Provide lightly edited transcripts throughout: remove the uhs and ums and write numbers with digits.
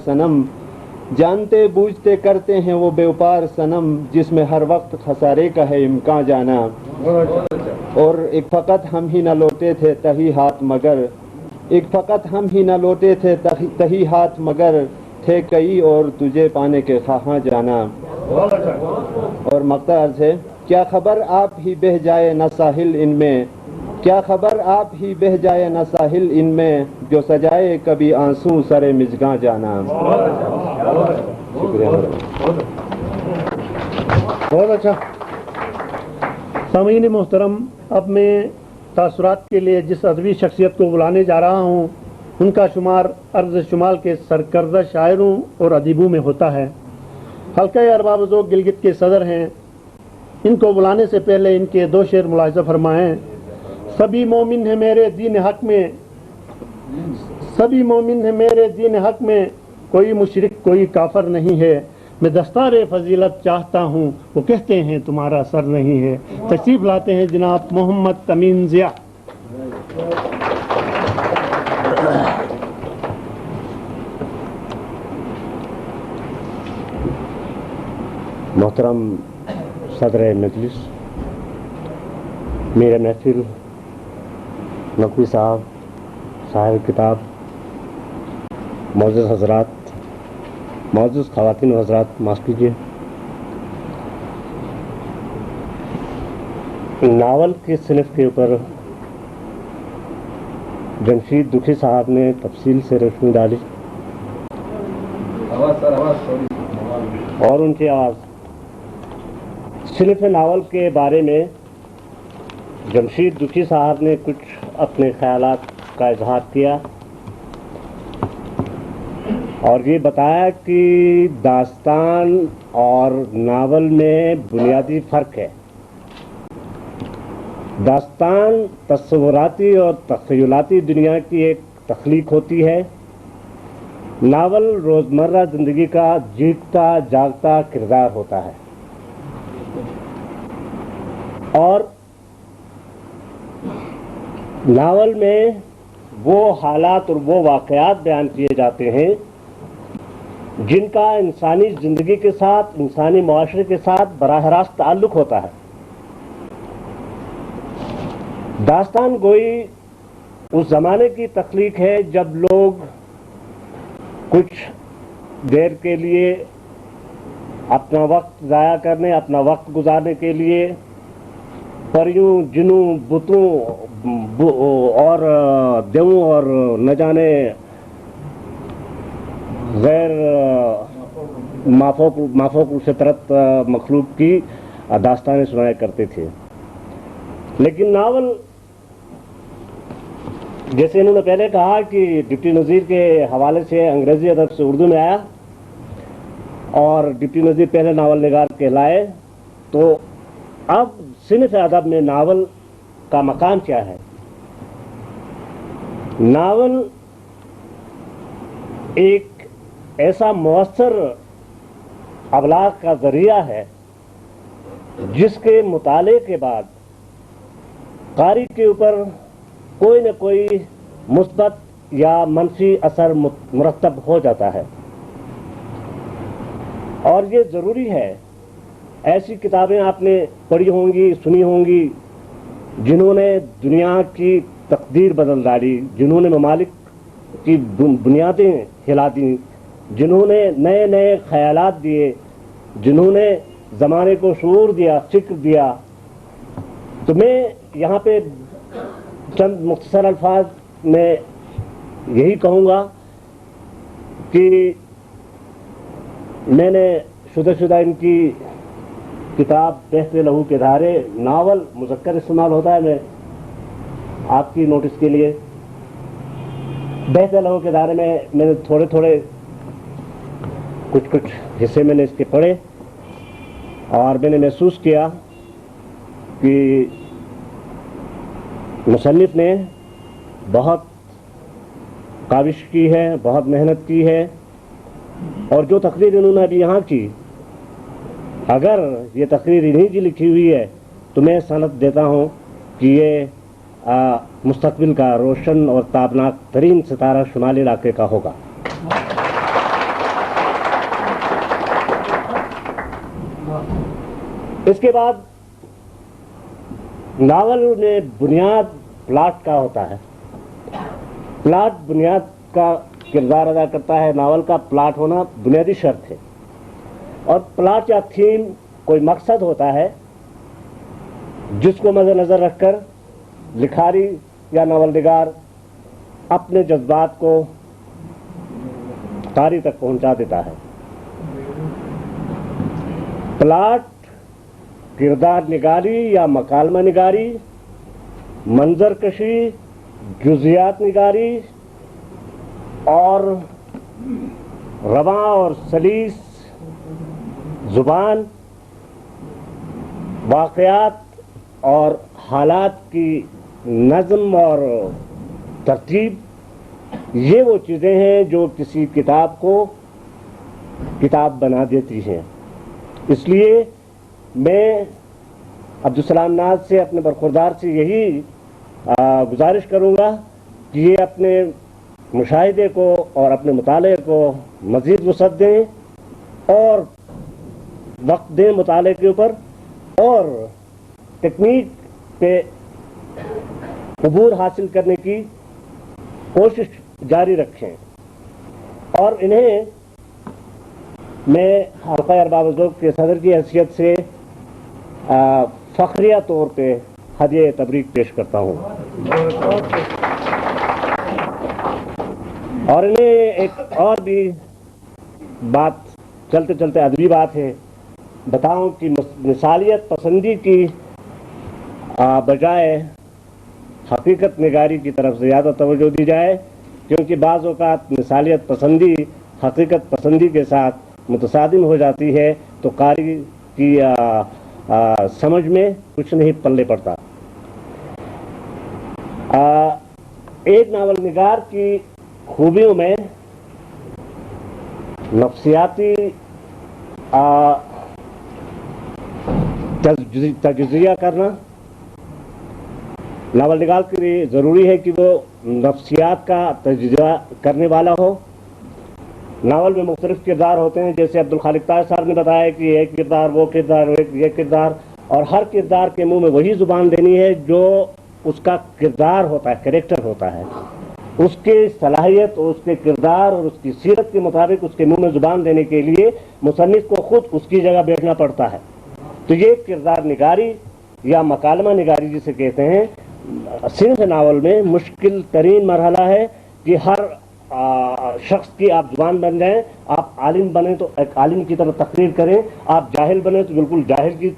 صنم، جانتے بوجھتے کرتے ہیں وہ بیوپار صنم، جس میں ہر وقت خسارے کا ہے امکان جانا۔ اور ایک فقط ہم ہی نہ لوٹے تھے تہی ہاتھ مگر، ایک فقط ہم ہی نہ لوٹے تھے تہی ہاتھ مگر، تھے کئی اور تجھے پانے کے خواہاں جانا۔ اور مقطع عرض ہے، کیا خبر آپ ہی بہہ جائے نہ ساحل ان میں، کیا خبر آپ ہی بہہ جائے نہ ساحل ان میں، جو سجائے کبھی آنسو سر مژگاں جانا۔ شکریہ۔ بہت اچھا۔ سامعین محترم، اب میں تاثرات کے لیے جس ادبی شخصیت کو بلانے جا رہا ہوں ان کا شمار ارض شمال کے سرکردہ شاعروں اور ادیبوں میں ہوتا ہے۔ حلقہ ارباب ذوق گلگت کے صدر ہیں۔ ان کو بلانے سے پہلے ان کے دو شعر ملاحظہ فرمائیں۔ سبھی مومن ہیں میرے دین حق میں، سبھی مومن ہیں میرے دین حق میں، کوئی مشرک کوئی کافر نہیں ہے، میں دستار فضیلت چاہتا ہوں، وہ کہتے ہیں تمہارا سر نہیں ہے۔ تشریف لاتے ہیں جناب محمد تمیم ضیاء۔ محترم صدر مجلس، میرے محفل نقوی صاحب، صاحب کتاب، معزز حضرات، معزز خواتین و حضرات، معاف کیجیے۔ ناول کے صنف کے اوپر جمشید دکھی صاحب نے تفصیل سے روشنی ڈالی اور ان کی آواز صنف ناول کے بارے میں جمشید دکھی صاحب نے کچھ اپنے خیالات کا اظہار کیا اور یہ بتایا کہ داستان اور ناول میں بنیادی فرق ہے۔ داستان تصوراتی اور تخیلاتی دنیا کی ایک تخلیق ہوتی ہے، ناول روزمرہ زندگی کا جیتا جاگتا کردار ہوتا ہے، اور ناول میں وہ حالات اور وہ واقعات بیان کیے جاتے ہیں جن کا انسانی زندگی کے ساتھ، انسانی معاشرے کے ساتھ براہ راست تعلق ہوتا ہے۔ داستان گوئی اس زمانے کی تخلیق ہے جب لوگ کچھ دیر کے لیے اپنا وقت ضائع کرنے، اپنا وقت گزارنے کے لیے پریوں، جنوں، بتوں اور دیووں اور نہ جانے غیر مافوق فطرت مخلوق کی داستانیں سنایا کرتے تھے۔ لیکن ناول، جیسے انہوں نے پہلے کہا کہ ڈپٹی نظیر کے حوالے سے انگریزی ادب سے اردو میں آیا اور ڈپٹی نظیر پہلے ناول نگار کہلائے، تو اب صنف ادب میں ناول کا مقام کیا ہے؟ ناول ایک ایسا مؤثر ابلاغ کا ذریعہ ہے جس کے مطالعے کے بعد قاری کے اوپر کوئی نہ کوئی مثبت یا منفی اثر مرتب ہو جاتا ہے، اور یہ ضروری ہے۔ ایسی کتابیں آپ نے پڑھی ہوں گی، سنی ہوں گی، جنہوں نے دنیا کی تقدیر بدل ڈالی، جنہوں نے ممالک کی بنیادیں ہلا دیں، جنہوں نے نئے نئے خیالات دیے، جنہوں نے زمانے کو شعور دیا، فکر دیا۔ تو میں یہاں پہ چند مختصر الفاظ میں یہی کہوں گا کہ میں نے شدہ ان کی کتاب بہتے لہو کے دھارے، ناول مذکر استعمال ہوتا ہے، میں آپ کی نوٹس کے لیے بہتے لہو کے دھارے میں نے تھوڑے کچھ حصے میں نے اس کے پڑھے اور میں نے محسوس کیا کہ مصنف نے بہت کاوش کی ہے، بہت محنت کی ہے، اور جو تقریر انہوں نے ابھی یہاں کی، اگر یہ تقریر انہیں کی لکھی ہوئی ہے تو میں سند دیتا ہوں کہ یہ مستقبل کا روشن اور تابناک ترین ستارہ شمالی علاقے کا ہوگا۔ اس کے بعد ناول میں بنیاد پلاٹ کا ہوتا ہے. پلاٹ بنیاد کا کردار ادا کرتا ہے. ناول کا پلاٹ ہونا بنیادی شرط ہے. اور پلاٹ یا تھیم کوئی مقصد ہوتا ہے جس کو مد نظر رکھ کر لکھاری یا ناول نگار اپنے جذبات کو قاری تک پہنچا دیتا ہے. پلاٹ کردار نگاری یا مکالمہ نگاری، منظر کشی، جزیات نگاری اور رواں اور سلیس زبان، واقعات اور حالات کی نظم اور ترتیب، یہ وہ چیزیں ہیں جو کسی کتاب کو کتاب بنا دیتی ہیں. اس لیے میں عبدالسلام ناز سے، اپنے برخوردار سے یہی گزارش کروں گا کہ یہ اپنے مشاہدے کو اور اپنے مطالعے کو مزید وسعت دیں اور وقت دیں مطالعے کے اوپر، اور تکنیک پہ عبور حاصل کرنے کی کوشش جاری رکھیں. اور انہیں میں حلقہ ارباب ذوق کے صدر کی حیثیت سے فخریہ طور پہ ہدیہ تبریک پیش کرتا ہوں. اور انہیں ایک اور بھی بات چلتے چلتے ادبی بات ہے بتاؤں کہ مثالیت پسندی کی بجائے حقیقت نگاری کی طرف زیادہ توجہ دی جائے، کیونکہ بعض اوقات مثالیت پسندی حقیقت پسندی کے ساتھ متصادم ہو جاتی ہے تو قاری کی سمجھ میں کچھ نہیں پلے پڑتا. ایک ناول نگار کی خوبیوں میں نفسیاتی تجزیہ کرنا. ناول نگار کے لیے ضروری ہے کہ وہ نفسیات کا تجزیہ کرنے والا ہو. ناول میں مختلف کردار ہوتے ہیں، جیسے عبدالخالق طاہر صاحب نے بتایا کہ ایک کردار، وہ کردار، یہ کردار، اور ہر کردار کے منہ میں وہی زبان دینی ہے جو اس کا کردار ہوتا ہے، کریکٹر ہوتا ہے. اس کی صلاحیت اور اس کے کردار اور اس کی سیرت کے مطابق اس کے منہ میں زبان دینے کے لیے مصنف کو خود اس کی جگہ بیٹھنا پڑتا ہے. تو یہ کردار نگاری یا مکالمہ نگاری جسے کہتے ہیں، صنف ناول میں مشکل ترین مرحلہ ہے کہ ہر شخص کی آپ زبان بن جائیں. آپ عالم بنیں تو ایک عالم کی طرح تقریر کریں، آپ جاہل بنیں تو بالکل جاہل کی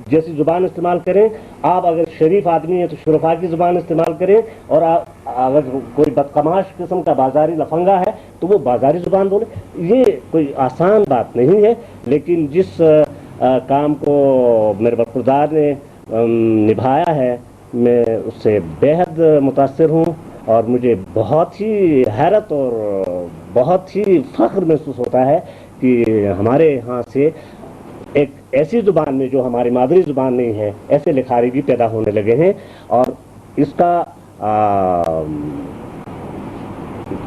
جیسی زبان استعمال کریں، آپ اگر شریف آدمی ہیں تو شرفا کی زبان استعمال کریں، اور اگر کوئی بدقماش قسم کا بازاری لفنگا ہے تو وہ بازاری زبان بولے. یہ کوئی آسان بات نہیں ہے، لیکن جس کام کو میرے برخوردار نے نبھایا ہے میں اس سے بےحد متاثر ہوں، اور مجھے بہت ہی حیرت اور بہت ہی فخر محسوس ہوتا ہے کہ ہمارے ہاں سے ایک ایسی زبان میں جو ہماری مادری زبان نہیں ہے ایسے لکھاری بھی پیدا ہونے لگے ہیں. اور اس کا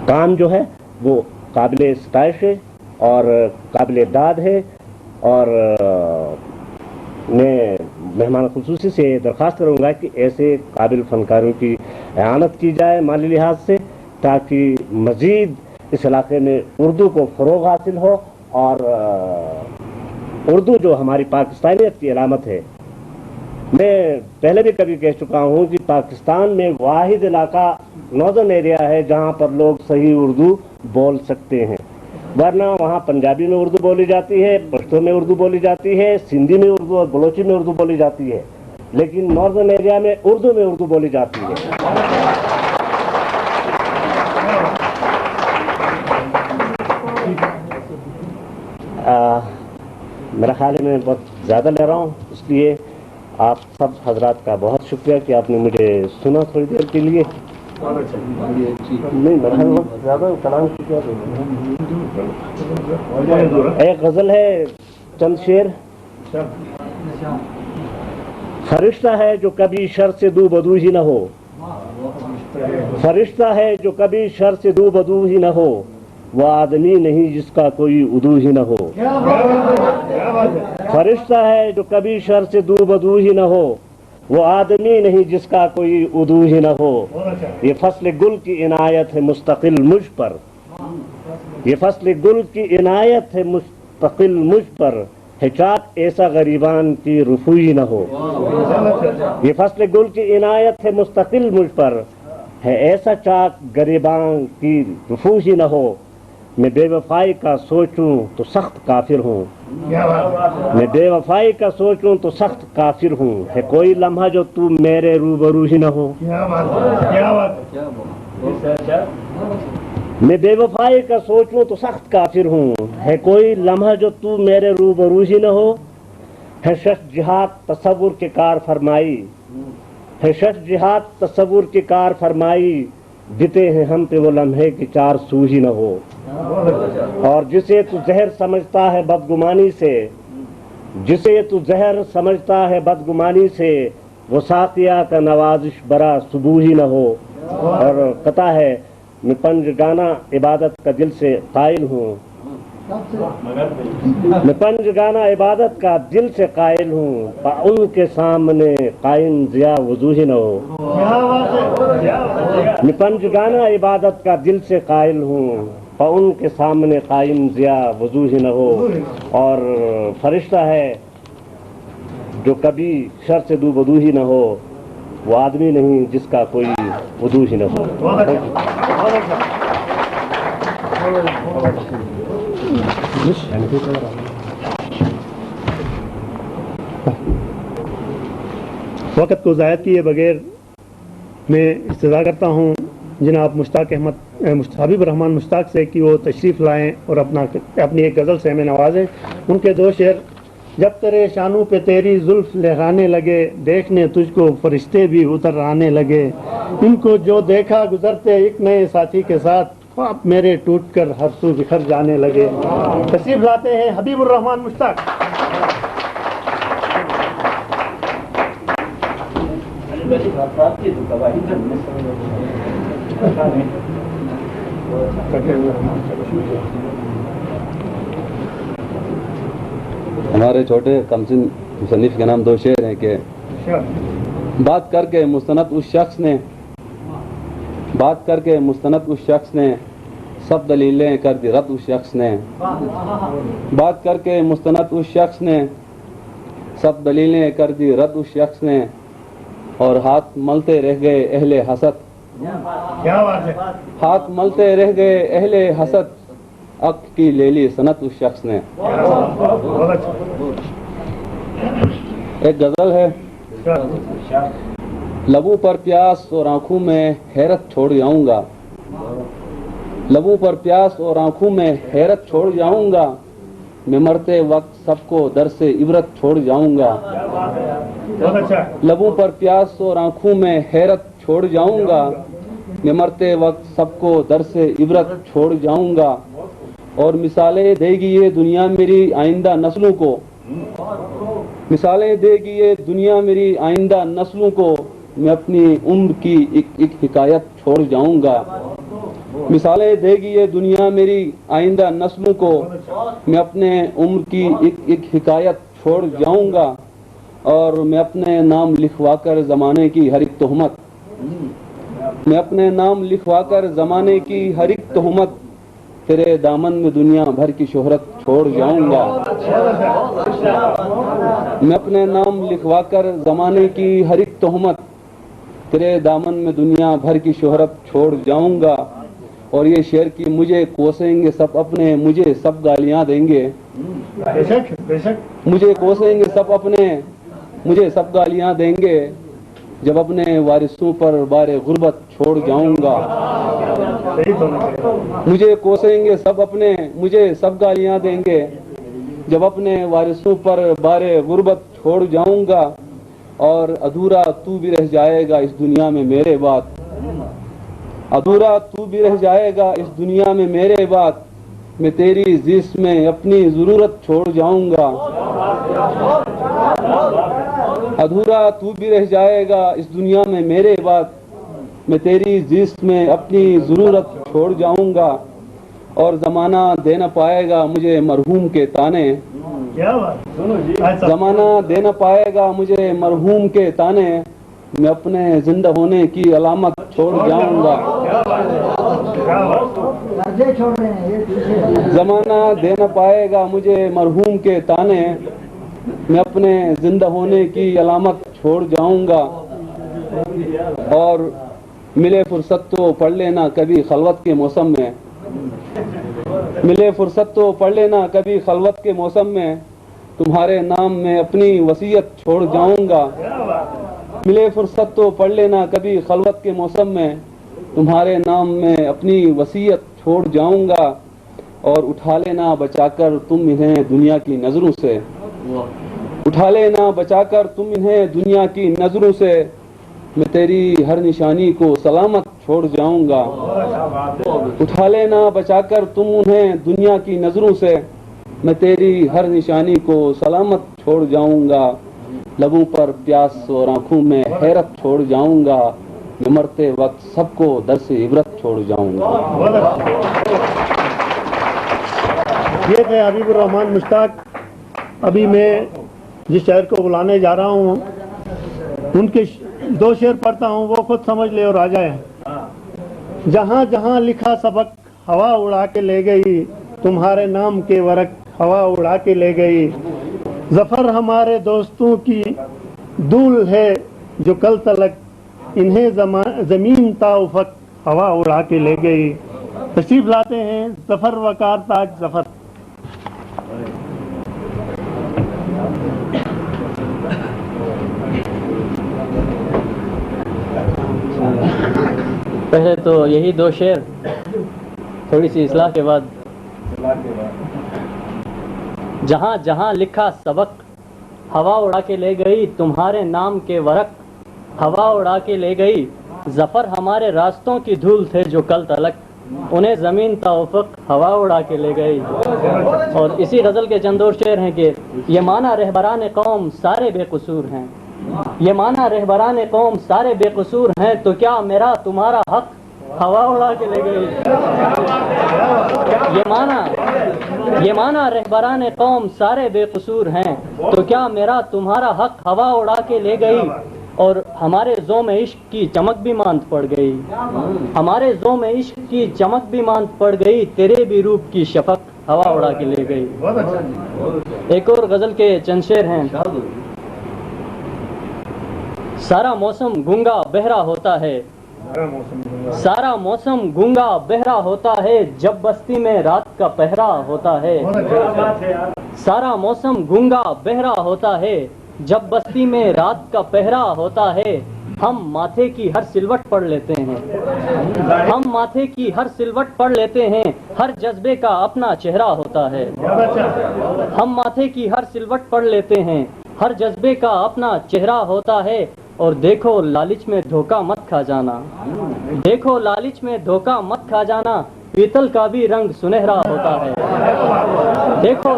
کام جو ہے وہ قابل ستائش ہے اور قابل داد ہے. اور میں مہمان خصوصی سے درخواست کروں گا کہ ایسے قابل فنکاروں کی اعانت کی جائے مالی لحاظ سے، تاکہ مزید اس علاقے میں اردو کو فروغ حاصل ہو. اور اردو جو ہماری پاکستانیت کی علامت ہے، میں پہلے بھی کبھی کہہ چکا ہوں کہ پاکستان میں واحد علاقہ ناردرن ایریا ہے جہاں پر لوگ صحیح اردو بول سکتے ہیں، ورنہ وہاں پنجابی میں اردو بولی جاتی ہے، پشتو میں اردو بولی جاتی ہے، سندھی میں اردو اور بلوچی میں اردو بولی جاتی ہے، لیکن ناردرن ایریا میں اردو بولی جاتی ہے. میرا خیال ہے میں بہت زیادہ لے رہا ہوں، اس لیے آپ سب حضرات کا بہت شکریہ کہ آپ نے مجھے سنا تھوڑی دیر کے لیے. نہیں زیادہ کلام کیا. ایک غزل ہے، چند شعر. فرشتہ ہے جو کبھی شر سے دو بدو ہی نہ ہو، فرشتہ ہے جو کبھی شر سے دو بدو ہی نہ ہو، وہ آدمی نہیں جس کا کوئی عدو ہی نہ ہو. فرشتہ ہے جو کبھی شر سے دو بدو ہی نہ ہو، وہ آدمی نہیں جس کا کوئی عدو ہی نہ ہو. یہ فصل گل کی عنایت ہے مستقل مجھ پر، یہ فصل گل کی عنایت ہے مستقل مجھ پر، ہے چاک ایسا غریبان کی رفوئی نہ ہو. یہ فصل گل کی عنایت ہے مستقل مجھ پر، ہے ایسا چاک غریبان کی رفوئی نہ ہو. میں بے وفائی کا سوچوں تو سخت کافر ہوں، میں بے وفائی کا سوچوں تو سخت کافر ہوں. ہے کوئی لمحہ جو تو میرے روبرو ہی نہ ہو. میں بے وفائی کا سوچوں تو سخت کافر ہوں، ہے کوئی لمحہ جو تو میرے روبرو ہی نہ ہو. ہے شش جہاد تصور کے کار فرمائی، ہے شش جہاد تصور کی کار فرمائی، بتے ہیں ہم پہ وہ لمحے کی چار سو ہی نہ ہو. اور جسے تو زہر سمجھتا ہے بدگمانی سے، جسے تو زہر سمجھتا ہے بدگمانی سے، وہ ساقیہ کا نوازش برا صبح ہی نہ ہو. اور قطع ہے، میں پنج گانا عبادت کا دل سے قائل ہوں، میں پنج گانا عبادت کا دل سے قائل ہوں، ان کے سامنے قائم ضیا وضو ہی نہ ہو. میں پنج گانا عبادت کا دل سے قائل ہوں، ان کے سامنے قائم ضیا وضو ہی نہ ہو. اور فرشتہ ہے جو کبھی شر سے دو بدو ہی نہ ہو، وہ آدمی نہیں جس کا کوئی وضو ہی نہ ہو. وقت کو ضائع کیے بغیر میں استدعا کرتا ہوں جناب حبیب الرحمان مشتاق سے کہ وہ تشریف لائیں اور اپنی ایک غزل سے ہمیں نوازیں. ان کے دو شعر: جب تیرے شانوں پہ تیری زلف لہرانے لگے، دیکھنے تجھ کو فرشتے بھی اتر آنے لگے، ان کو جو دیکھا گزرتے ایک نئے ساتھی کے ساتھ، خواب میرے ٹوٹ کر ہر سو بکھر جانے لگے. تشریف لاتے ہیں حبیب الرحمان مشتاق. ہمارے چھوٹے کمسن مصنف کے نام دو شعر ہیں کہ بات کر کے مستند اس شخص نے سب دلیلیں کر دی رد اس شخص نے. بات کر کے مستند اس شخص نے سب دلیلیں کر دی رد اس شخص نے، اور ہاتھ ملتے رہ گئے اہل حسد، ہاتھ ملتے رہ گئے اہل حسد، عقل کی لے لی صنعت اس شخص نے. ایک غزل ہے: لبوں پر پیاس اور آنکھوں میں حیرت چھوڑ جاؤں گا، لبوں پر پیاس اور آنکھوں میں حیرت چھوڑ جاؤں گا، میں مرتے وقت سب کو در سے عبرت چھوڑ جاؤں گا. لبوں پر پیاس اور آنکھوں میں حیرت چھوڑ جاؤں گا، میں مرتے وقت سب کو در سے عبرت چھوڑ جاؤں گا. اور مثالیں دے گی یہ دنیا میری آئندہ نسلوں کو، مثالیں دے گی یہ دنیا میری آئندہ نسلوں کو، میں اپنی عمر کی ایک حکایت چھوڑ جاؤں گا. مثالیں دے گی یہ دنیا میری آئندہ نسلوں کو، میں اپنے عمر کی ایک حکایت چھوڑ جاؤں گا. اور میں اپنے نام لکھوا کر زمانے کی ہر ایک تہمت، میں اپنے نام لکھوا کر زمانے کی ہر ایک تہمت، تیرے دامن میں دنیا بھر کی شہرت چھوڑ جاؤں گا. میں اپنے نام لکھوا کر زمانے کی ہر ایک تہمت، تیرے دامن میں دنیا بھر کی شہرت چھوڑ جاؤں گا. اور یہ شعر کی مجھے کوسیں گے سب اپنے، مجھے سب گالیاں دیں گے، مجھے کوسیں گے سب اپنے، مجھے سب گالیاں دیں گے، جب اپنے وارثوں پر بار غربت چھوڑ جاؤں گا. مجھے کوسیں گے سب اپنے، مجھے سب گالیاں دیں گے، جب اپنے وارثوں پر بار غربت چھوڑ جاؤں گا. اور ادھورا تو بھی رہ جائے گا اس دنیا میں میرے بعد، ادھورا تو بھی رہ جائے گا اس دنیا میں میرے بعد، میں تیری زیست میں اپنی ضرورت چھوڑ جاؤں گا. ادھورا تو بھی رہ جائے گا اس دنیا میں میرے بعد، میں تیری زیست میں اپنی ضرورت چھوڑ جاؤں گا. اور زمانہ دے نہ پائے گا مجھے مرحوم کے تانے، کیا بات، سنو جی، زمانہ دے نہ پائے گا مجھے مرحوم کے تانے، میں اپنے زندہ ہونے کی علامت چھوڑ جاؤں گا، زمانہ دے نہ پائے گا مجھے مرحوم کے تانے، میں اپنے زندہ ہونے کی علامت چھوڑ جاؤں گا، اور ملے فرصت تو پڑھ لینا کبھی خلوت کے موسم میں، ملے فرصت تو پڑھ لینا کبھی خلوت کے موسم میں، تمہارے نام میں اپنی وصیت چھوڑ جاؤں گا، ملے فرصت تو پڑھ لینا کبھی خلوت کے موسم میں، تمہارے نام میں اپنی وصیت چھوڑ جاؤں گا، اور اٹھا لینا بچا کر تم انہیں دنیا کی نظروں سے، اٹھا لینا بچا کر تم انہیں دنیا کی نظروں سے، میں تیری ہر نشانی کو سلامت چھوڑ جاؤں گا، اٹھا لینا بچا کر تم انہیں دنیا کی نظروں سے، میں تیری ہر نشانی کو سلامت چھوڑ جاؤں گا، لبوں پر پیاس اور آنکھوں میں حیرت چھوڑ جاؤں گا، میں مرتے وقت سب کو درس عبرت چھوڑ جاؤں گا۔ یہ تھے حبیب الرحمان مشتاق۔ ابھی میں جس شاعر کو بلانے جا رہا ہوں ان کے دو شعر پڑھتا ہوں، وہ خود سمجھ لے اور آ جائے۔ جہاں جہاں لکھا سبق ہوا اڑا کے لے گئی، تمہارے نام کے ورق ہوا اڑا کے لے گئی، ظفر ہمارے دوستوں کی دول ہے جو کل تلک انہیں زمین تا افق ہوا اڑا کے لے گئی۔ تشریف لاتے ہیں ظفر وقار تاج ظفر۔ پہلے تو یہی دو شعر تھوڑی سی اصلاح کے بعد۔ جہاں جہاں لکھا سبق ہوا اڑا کے لے گئی، تمہارے نام کے ورق ہوا اڑا کے لے گئی، ظفر ہمارے راستوں کی دھول تھے جو کل تلک انہیں زمین تا افق ہوا اڑا کے لے گئی۔ اور اسی غزل کے چند اور شعر ہیں کہ یہ مانا رہبران قوم سارے بے قصور ہیں، یہ مانا رہبران قوم سارے بے قصور ہیں، تو کیا میرا تمہارا حق ہوا اڑا کے لے گئی۔ یہ مانا رہبران قوم سارے بے قصور ہیں، تو کیا میرا تمہارا حق ہوا اڑا کے لے گئی، اور ہمارے زوم عشق کی چمک بھی ماند پڑ گئی، ہمارے زوم عشق کی چمک بھی ماند پڑ گئی، تیرے بھی روپ کی شفق ہوا اڑا کے لے گئی۔ ایک اور غزل کے چند شعر ہیں۔ سارا موسم گونگا بہرا ہوتا ہے، سارا موسم گونگا بہرا ہوتا ہے، جب بستی میں رات کا پہرا ہوتا ہے، سارا موسم گونگا بہرا ہوتا ہے، جب بستی میں رات کا پہرا ہوتا ہے، ہم ماتھے کی ہر سلوٹ پڑھ لیتے ہیں، ہم ماتھے کی ہر سلوٹ پڑھ لیتے ہیں، ہر جذبے کا اپنا چہرہ ہوتا ہے، ہم ماتھے کی ہر سلوٹ پڑھ لیتے ہیں، ہر جذبے کا اپنا چہرہ ہوتا ہے، اور دیکھو لالچ میں دھوکہ مت کھا جانا، دیکھو لالچ میں دھوکہ مت کھا جانا، پیتل کا بھی رنگ سنہرا ہوتا ہے، دیکھو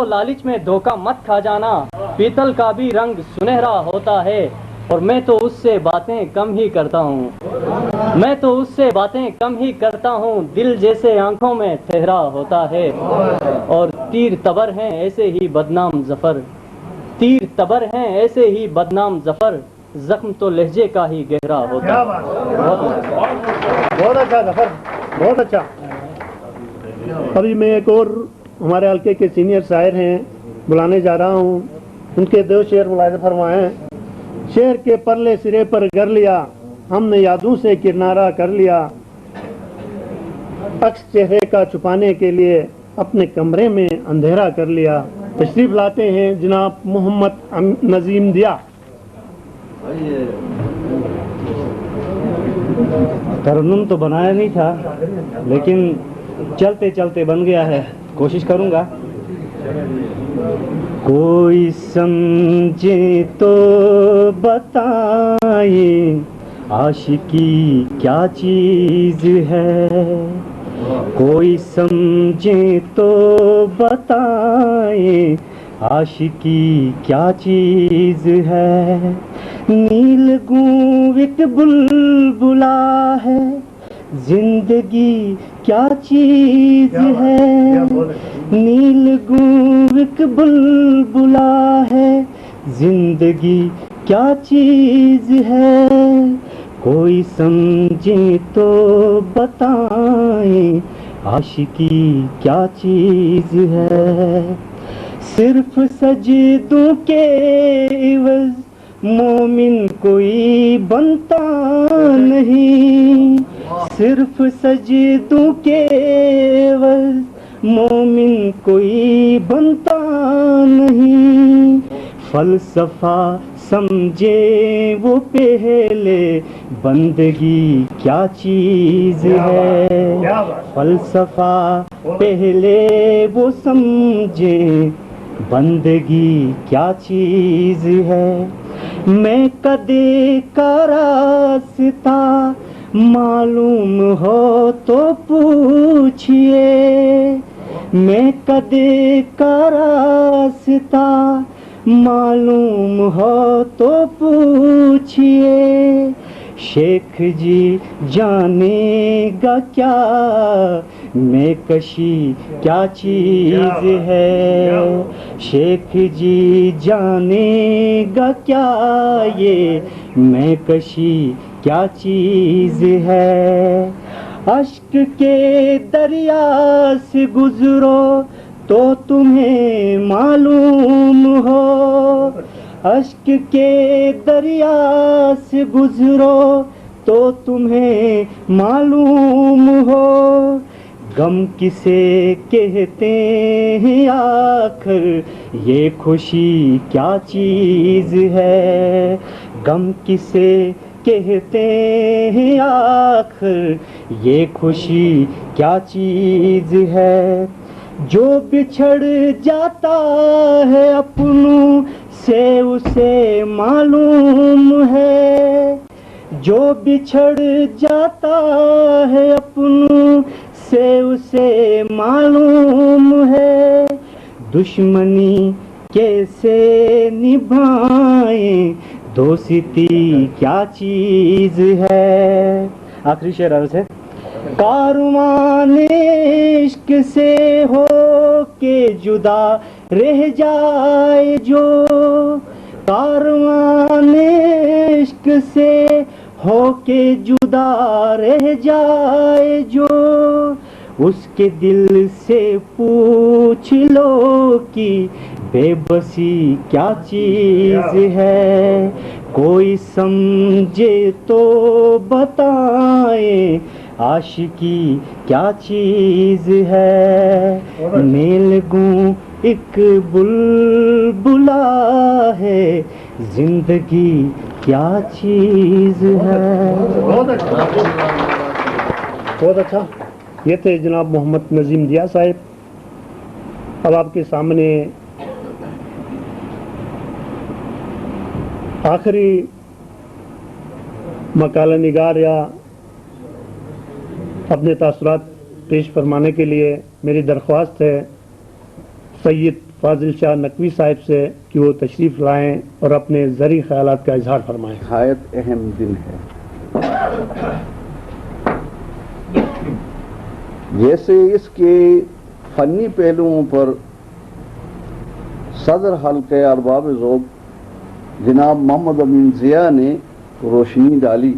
لالچ میں دھوکہ مت کھا جانا، پیتل کا بھی رنگ سنہرا ہوتا ہے، اور میں تو اس سے باتیں کم ہی کرتا ہوں، میں تو اس سے باتیں کم ہی کرتا ہوں، دل جیسے آنکھوں میں ٹھہرا ہوتا ہے، اور تیر تبر ہیں ایسے ہی بدنام ظفر، تیر تبر ہیں ایسے ہی بدنام ظفر، زخم تو لہجے کا ہی گہرا ہوتا ہے۔ بہت اچھا ظفر، بہت اچھا۔ ابھی میں ایک اور ہمارے حلقے کے سینئر شاعر ہیں بلانے جا رہا ہوں، ان کے دو شعر ملاحظہ فرمائیں۔ شعر کے پرلے سرے پر گر لیا ہم نے یادوں سے کنارہ کر لیا، عکس چہرے کا چھپانے کے لیے اپنے کمرے میں اندھیرا کر لیا۔ تشریف لاتے ہیں جناب محمد نظیم دیا۔ ترنم تو بنایا نہیں تھا لیکن چلتے چلتے بن گیا ہے، کوشش کروں گا۔ کوئی سمجھے تو بتائیں عاشقی کیا چیز ہے، کوئی سمجھے تو بتائیں عاشقی کیا چیز ہے، نیل گوں ایک بلبلا ہے زندگی کیا چیز ہے، نیل گوں ایک بلبلا ہے، زندگی کیا چیز ہے، کوئی سمجھے تو بتائیں عاشقی کیا چیز ہے، صرف سجدوں کے عوض مومن کوئی بنتا نہیں، صرف سجدوں کے عوض مومن کوئی بنتا نہیں، فلسفہ سمجھے وہ پہلے بندگی کیا چیز ہے، فلسفہ پہلے وہ سمجھے بندگی کیا چیز ہے، میں کدے کا راستہ معلوم ہو تو پوچھئے، میں کدے کا راستہ معلوم ہو تو پوچھئے، شیخ جی جانے گا کیا میں کشی کیا چیز ہے، شیخ جی جانے گا کیا یہ میں کشی کیا چیز ہے، اشک کے دریا سے گزرو تو تمہیں معلوم ہو، اشک کے دریا سے گزرو تو تمہیں معلوم ہو، غم کسے کہتے ہیں آخر یہ خوشی کیا چیز ہے، غم کسے کہتے ہیں آخر یہ خوشی کیا چیز ہے، جو بچھڑ جاتا ہے اپنوں سے اسے معلوم ہے، جو بچھڑ جاتا ہے اپنوں سے اسے معلوم ہے، دشمنی کیسے نبھائیں دوستی کیا چیز ہے، آخری شعر عرض ہے، کاروان عشق سے ہو کے جدا رہ جائے جو، کاروان عشق سے ہو کے جدا رہ جائے جو، اس کے دل سے پوچھ لو کہ بے بسی کیا چیز ہے، کوئی سمجھے تو بتائیں عاشقی کیا چیز ہے، نیل گوں ایک بلبلا ہے، زندگی کیا چیز ہے۔ بہت اچھا، یہ تھے جناب محمد نظیم ضیاء صاحب۔ اب آپ کے سامنے آخری مقالہ نگار یا اپنے تاثرات پیش فرمانے کے لیے میری درخواست ہے سید فاضل شاہ نقوی صاحب سے کہ وہ تشریف لائیں اور اپنے زرعی خیالات کا اظہار فرمائیں۔ نہایت اہم دن ہے، جیسے اس کے فنی پہلوؤں پر صدر حلقہ ارباب ذوق جناب محمد امین ضیاء نے روشنی ڈالی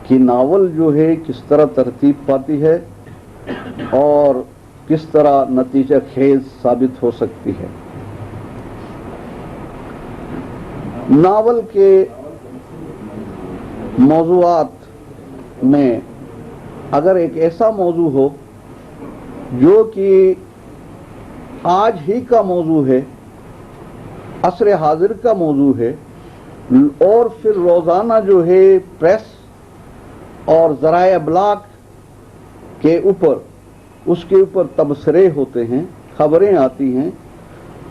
کہ ناول جو ہے کس طرح ترتیب پاتی ہے اور کس طرح نتیجہ خیز ثابت ہو سکتی ہے۔ ناول کے موضوعات میں اگر ایک ایسا موضوع ہو جو کہ آج ہی کا موضوع ہے، عصر حاضر کا موضوع ہے، اور پھر روزانہ جو ہے پریس اور ذرائع ابلاغ کے اوپر اس کے اوپر تبصرے ہوتے ہیں، خبریں آتی ہیں،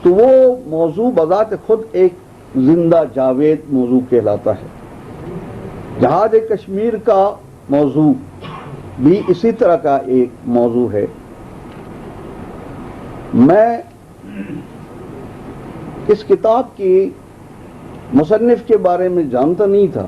تو وہ موضوع بذات خود ایک زندہ جاوید موضوع کہلاتا ہے۔ جہاد کشمیر کا موضوع بھی اسی طرح کا ایک موضوع ہے۔ میں اس کتاب کی مصنف کے بارے میں جانتا نہیں تھا،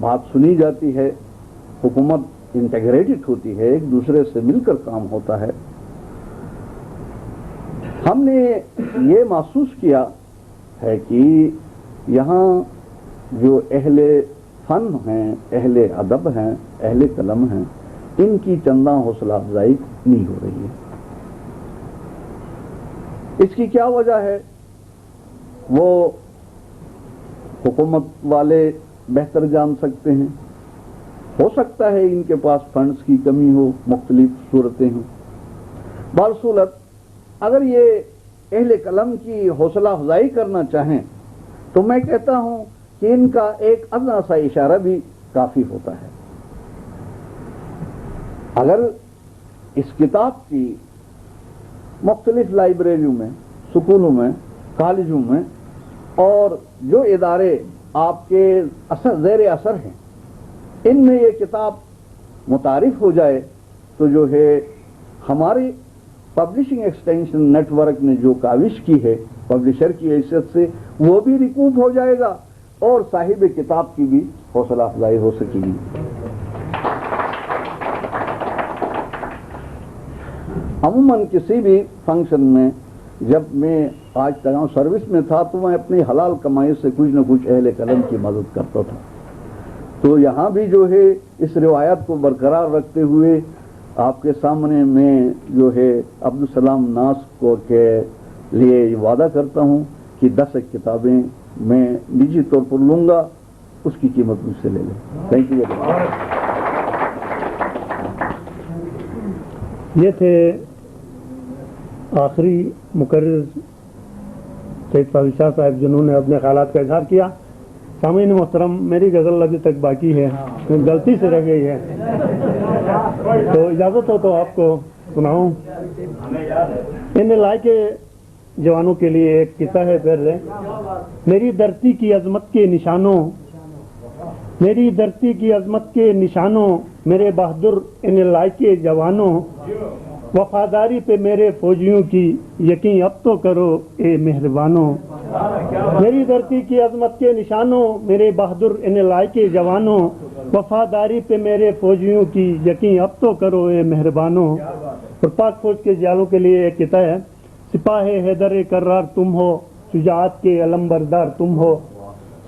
بات سنی جاتی ہے، حکومت انٹیگریٹڈ ہوتی ہے، ایک دوسرے سے مل کر کام ہوتا ہے۔ ہم نے یہ محسوس کیا ہے کہ یہاں جو اہل فن ہیں، اہل ادب ہیں، اہل قلم ہیں، ان کی چندہ حوصلہ افزائی نہیں ہو رہی ہے۔ اس کی کیا وجہ ہے؟ وہ حکومت والے بہتر جان سکتے ہیں، ہو سکتا ہے ان کے پاس فنڈز کی کمی ہو، مختلف صورتیں ہوں۔ بہرصورت اگر یہ اہل قلم کی حوصلہ افزائی کرنا چاہیں تو میں کہتا ہوں کہ ان کا ایک ادنا سا اشارہ بھی کافی ہوتا ہے۔ اگر اس کتاب کی مختلف لائبریریوں میں، سکولوں میں، کالجوں میں اور جو ادارے آپ کے زیر اثر ہیں ان میں یہ کتاب متعارف ہو جائے تو جو ہے ہماری پبلشنگ ایکسٹینشن نیٹ ورک نے جو کاوش کی ہے پبلشر کی حیثیت سے، وہ بھی ریکوپ ہو جائے گا اور صاحب کتاب کی بھی حوصلہ افزائی ہو سکے گی۔ عموماً کسی بھی فنکشن میں جب میں آج تک سروس میں تھا تو میں اپنی حلال کمائی سے کچھ نہ کچھ اہل قلم کی مدد کرتا تھا، تو یہاں بھی جو ہے اس روایت کو برقرار رکھتے ہوئے آپ کے سامنے میں جو ہے عبدالسلام ناس کو کے لیے وعدہ کرتا ہوں کہ 10 کتابیں میں نجی طور پر لوں گا، اس کی قیمت مجھ سے لے لیں۔ Thank you. یہ تھے آخری مقرر سید فاضل شاہ صاحب جنہوں نے اپنے خیالات کا اظہار کیا۔ سامعین محترم، میری غزل ابھی تک باقی ہے، غلطی سے رہ گئی ہے، تو اجازت ہو تو آپ کو سناؤں۔ ان لائق جوانوں کے لیے ایک قصہ ہے پہلے۔ میری دھرتی کی عظمت کے نشانوں، میری دھرتی کی عظمت کے نشانوں، میرے بہادر ان لائق جوانوں، وفاداری پہ میرے فوجیوں کی یقین اب تو کرو اے مہربانوں۔ میری دھرتی کی عظمت کے نشانوں، میرے بہادر ان لائق جوانوں، وفاداری پہ میرے فوجیوں کی یقین اب تو کرو اے مہربانوں۔ اور پاک فوج کے جالوں کے لیے ایک قطعہ ہے۔ سپاہ حیدر کرار تم ہو، شجاعت کے علم بردار تم ہو،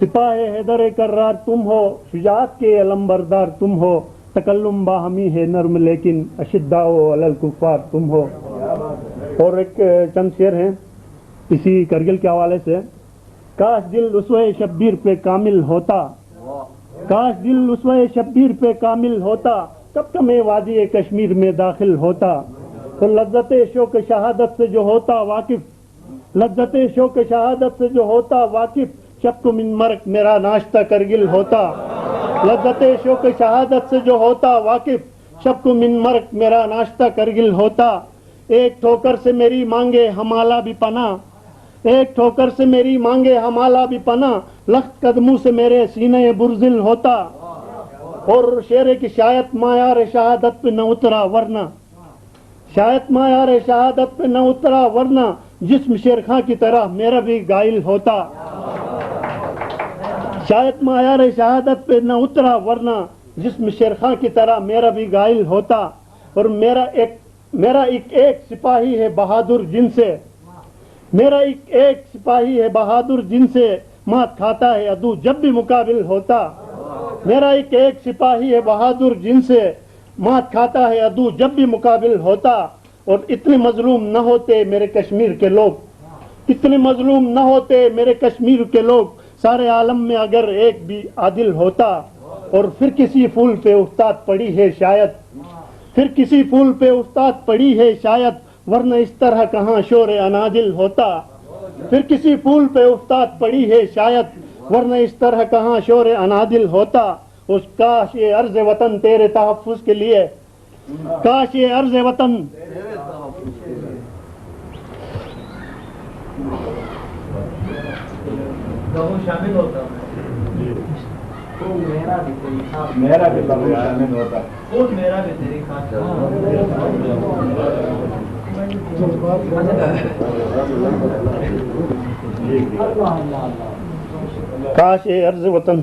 سپاہ حیدر کرار تم ہو، شجاعت کے علم بردار تم ہو، تکلم باہمی ہے نرم لیکن اشداء علی الکفار تم ہو۔ اور ایک چند شعر ہیں اسی کرگل کے حوالے سے۔ کاش دل اسوہ شبیر پہ کامل ہوتا، کاش دل اسوہ شبیر پہ کامل ہوتا، کب کا میں وادی کشمیر میں داخل ہوتا، تو لذت شوق شہادت سے جو ہوتا واقف، لذت شوق شہادت سے جو ہوتا واقف، شب کو من مرک میرا ناشتہ کرگل ہوتا، لذت شوق شہادت سے جو ہوتا واقف، شب کو من مرک میرا ناشتہ کرگل ہوتا۔ ایک ٹھوکر سے میری مانگے ہمالا بھی پناہ، ایک ٹھوکر سے میری مانگے ہمالا بھی پناہ، لخت قدموں سے میرے سینے برزل ہوتا۔ اور شعر کی شاید معیار شہادت پہ نہ اترا ورنہ، شاید معیار شہادت پہ نہ اترا ورنہ، جسم شیر خاں کی طرح میرا بھی غائل ہوتا۔ شاید معیار شہادت پہ نہ اترا ورنہ، جسم شیر خاں کی طرح میرا بھی غائل ہوتا۔ اور میرا ایک سپاہی ہے بہادر جن سے، میرا ایک سپاہی ہے بہادر جن سے، مات کھاتا ہے عدو جب بھی مقابل ہوتا۔ میرا ایک سپاہی ہے بہادر جن سے، مات کھاتا ہے عدو جب بھی مقابل ہوتا۔ اور اتنے مظلوم نہ ہوتے میرے کشمیر کے لوگ، اتنے مظلوم نہ ہوتے میرے کشمیر کے لوگ، سارے عالم میں اگر ایک بھی عادل ہوتا۔ اور پھر کسی پھول پہ استاد پڑی ہے شاید، پھر کسی پھول پہ استاد پڑی ہے شاید، ورنہ اس طرح کہاں شور انادل ہوتا۔ پھر کسی پھول پہ استاد پڑی ہے شاید، ورنہ اس طرح کہاں شور انادل ہوتا۔ اس کاش یہ عرض وطن تیرے تحفظ کے لیے، کاش یہ عرض وطن شامل ہوتا، میرا بھی شامل ہوتا، خود میرا بھی تیری کاش یہ عرض وطن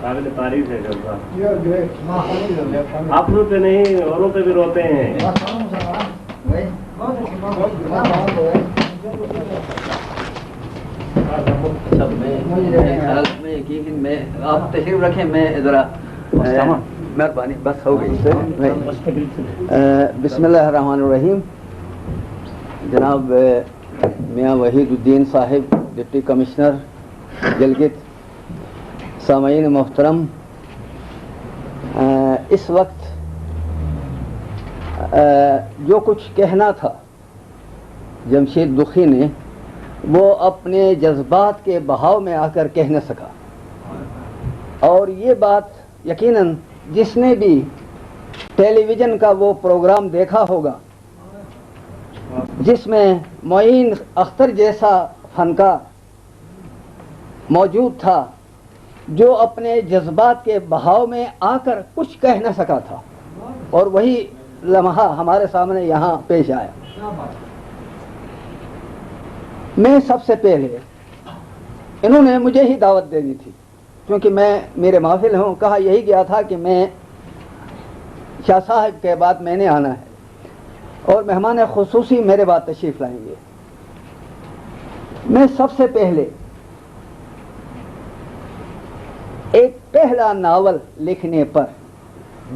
قابل تعریف ہے جلسہ. اپنوں پہ نہیں اوروں پہ بھی روتے ہیں. میں آپ تشریف رکھیں, میں ذرا مہربانی بس ہو گئی. بسم اللہ الرحمن الرحیم. جناب میاں وحید الدین صاحب ڈپٹی کمشنر گلگت, سامعین محترم, اس وقت جو کچھ کہنا تھا جمشید دکھی نے وہ اپنے جذبات کے بہاؤ میں آ کر کہہ نہ سکا, اور یہ بات یقیناً جس نے بھی ٹیلی ویژن کا وہ پروگرام دیکھا ہوگا جس میں معین اختر جیسا فنکار موجود تھا جو اپنے جذبات کے بہاؤ میں آ کر کچھ کہہ نہ سکا تھا, اور وہی لمحہ ہمارے سامنے یہاں پیش آیا. میں سب سے پہلے انہوں نے مجھے ہی دعوت دینی تھی کیونکہ میں میرے محفل ہوں, کہا یہی گیا تھا کہ میں شاہ صاحب کے بعد میں نے آنا ہے اور مہمان خصوصی میرے بعد تشریف لائیں گے. میں سب سے پہلے ایک پہلا ناول لکھنے پر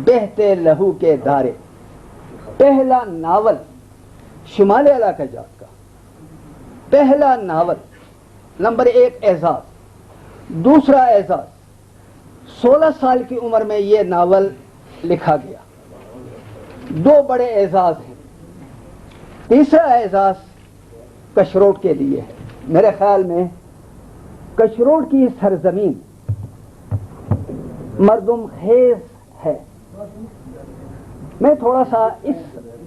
بہتے لہو کے دھارے, پہلا ناول شمال علاقہ جات کا پہلا ناول, نمبر 1 اعزاز. دوسرا اعزاز 16 سال کی عمر میں یہ ناول لکھا گیا. 2 بڑے اعزاز ہیں. تیسرا اعزاز کشروٹ کے لیے ہے. میرے خیال میں کشروٹ کی سرزمین مردم خیز ہے. میں تھوڑا سا اس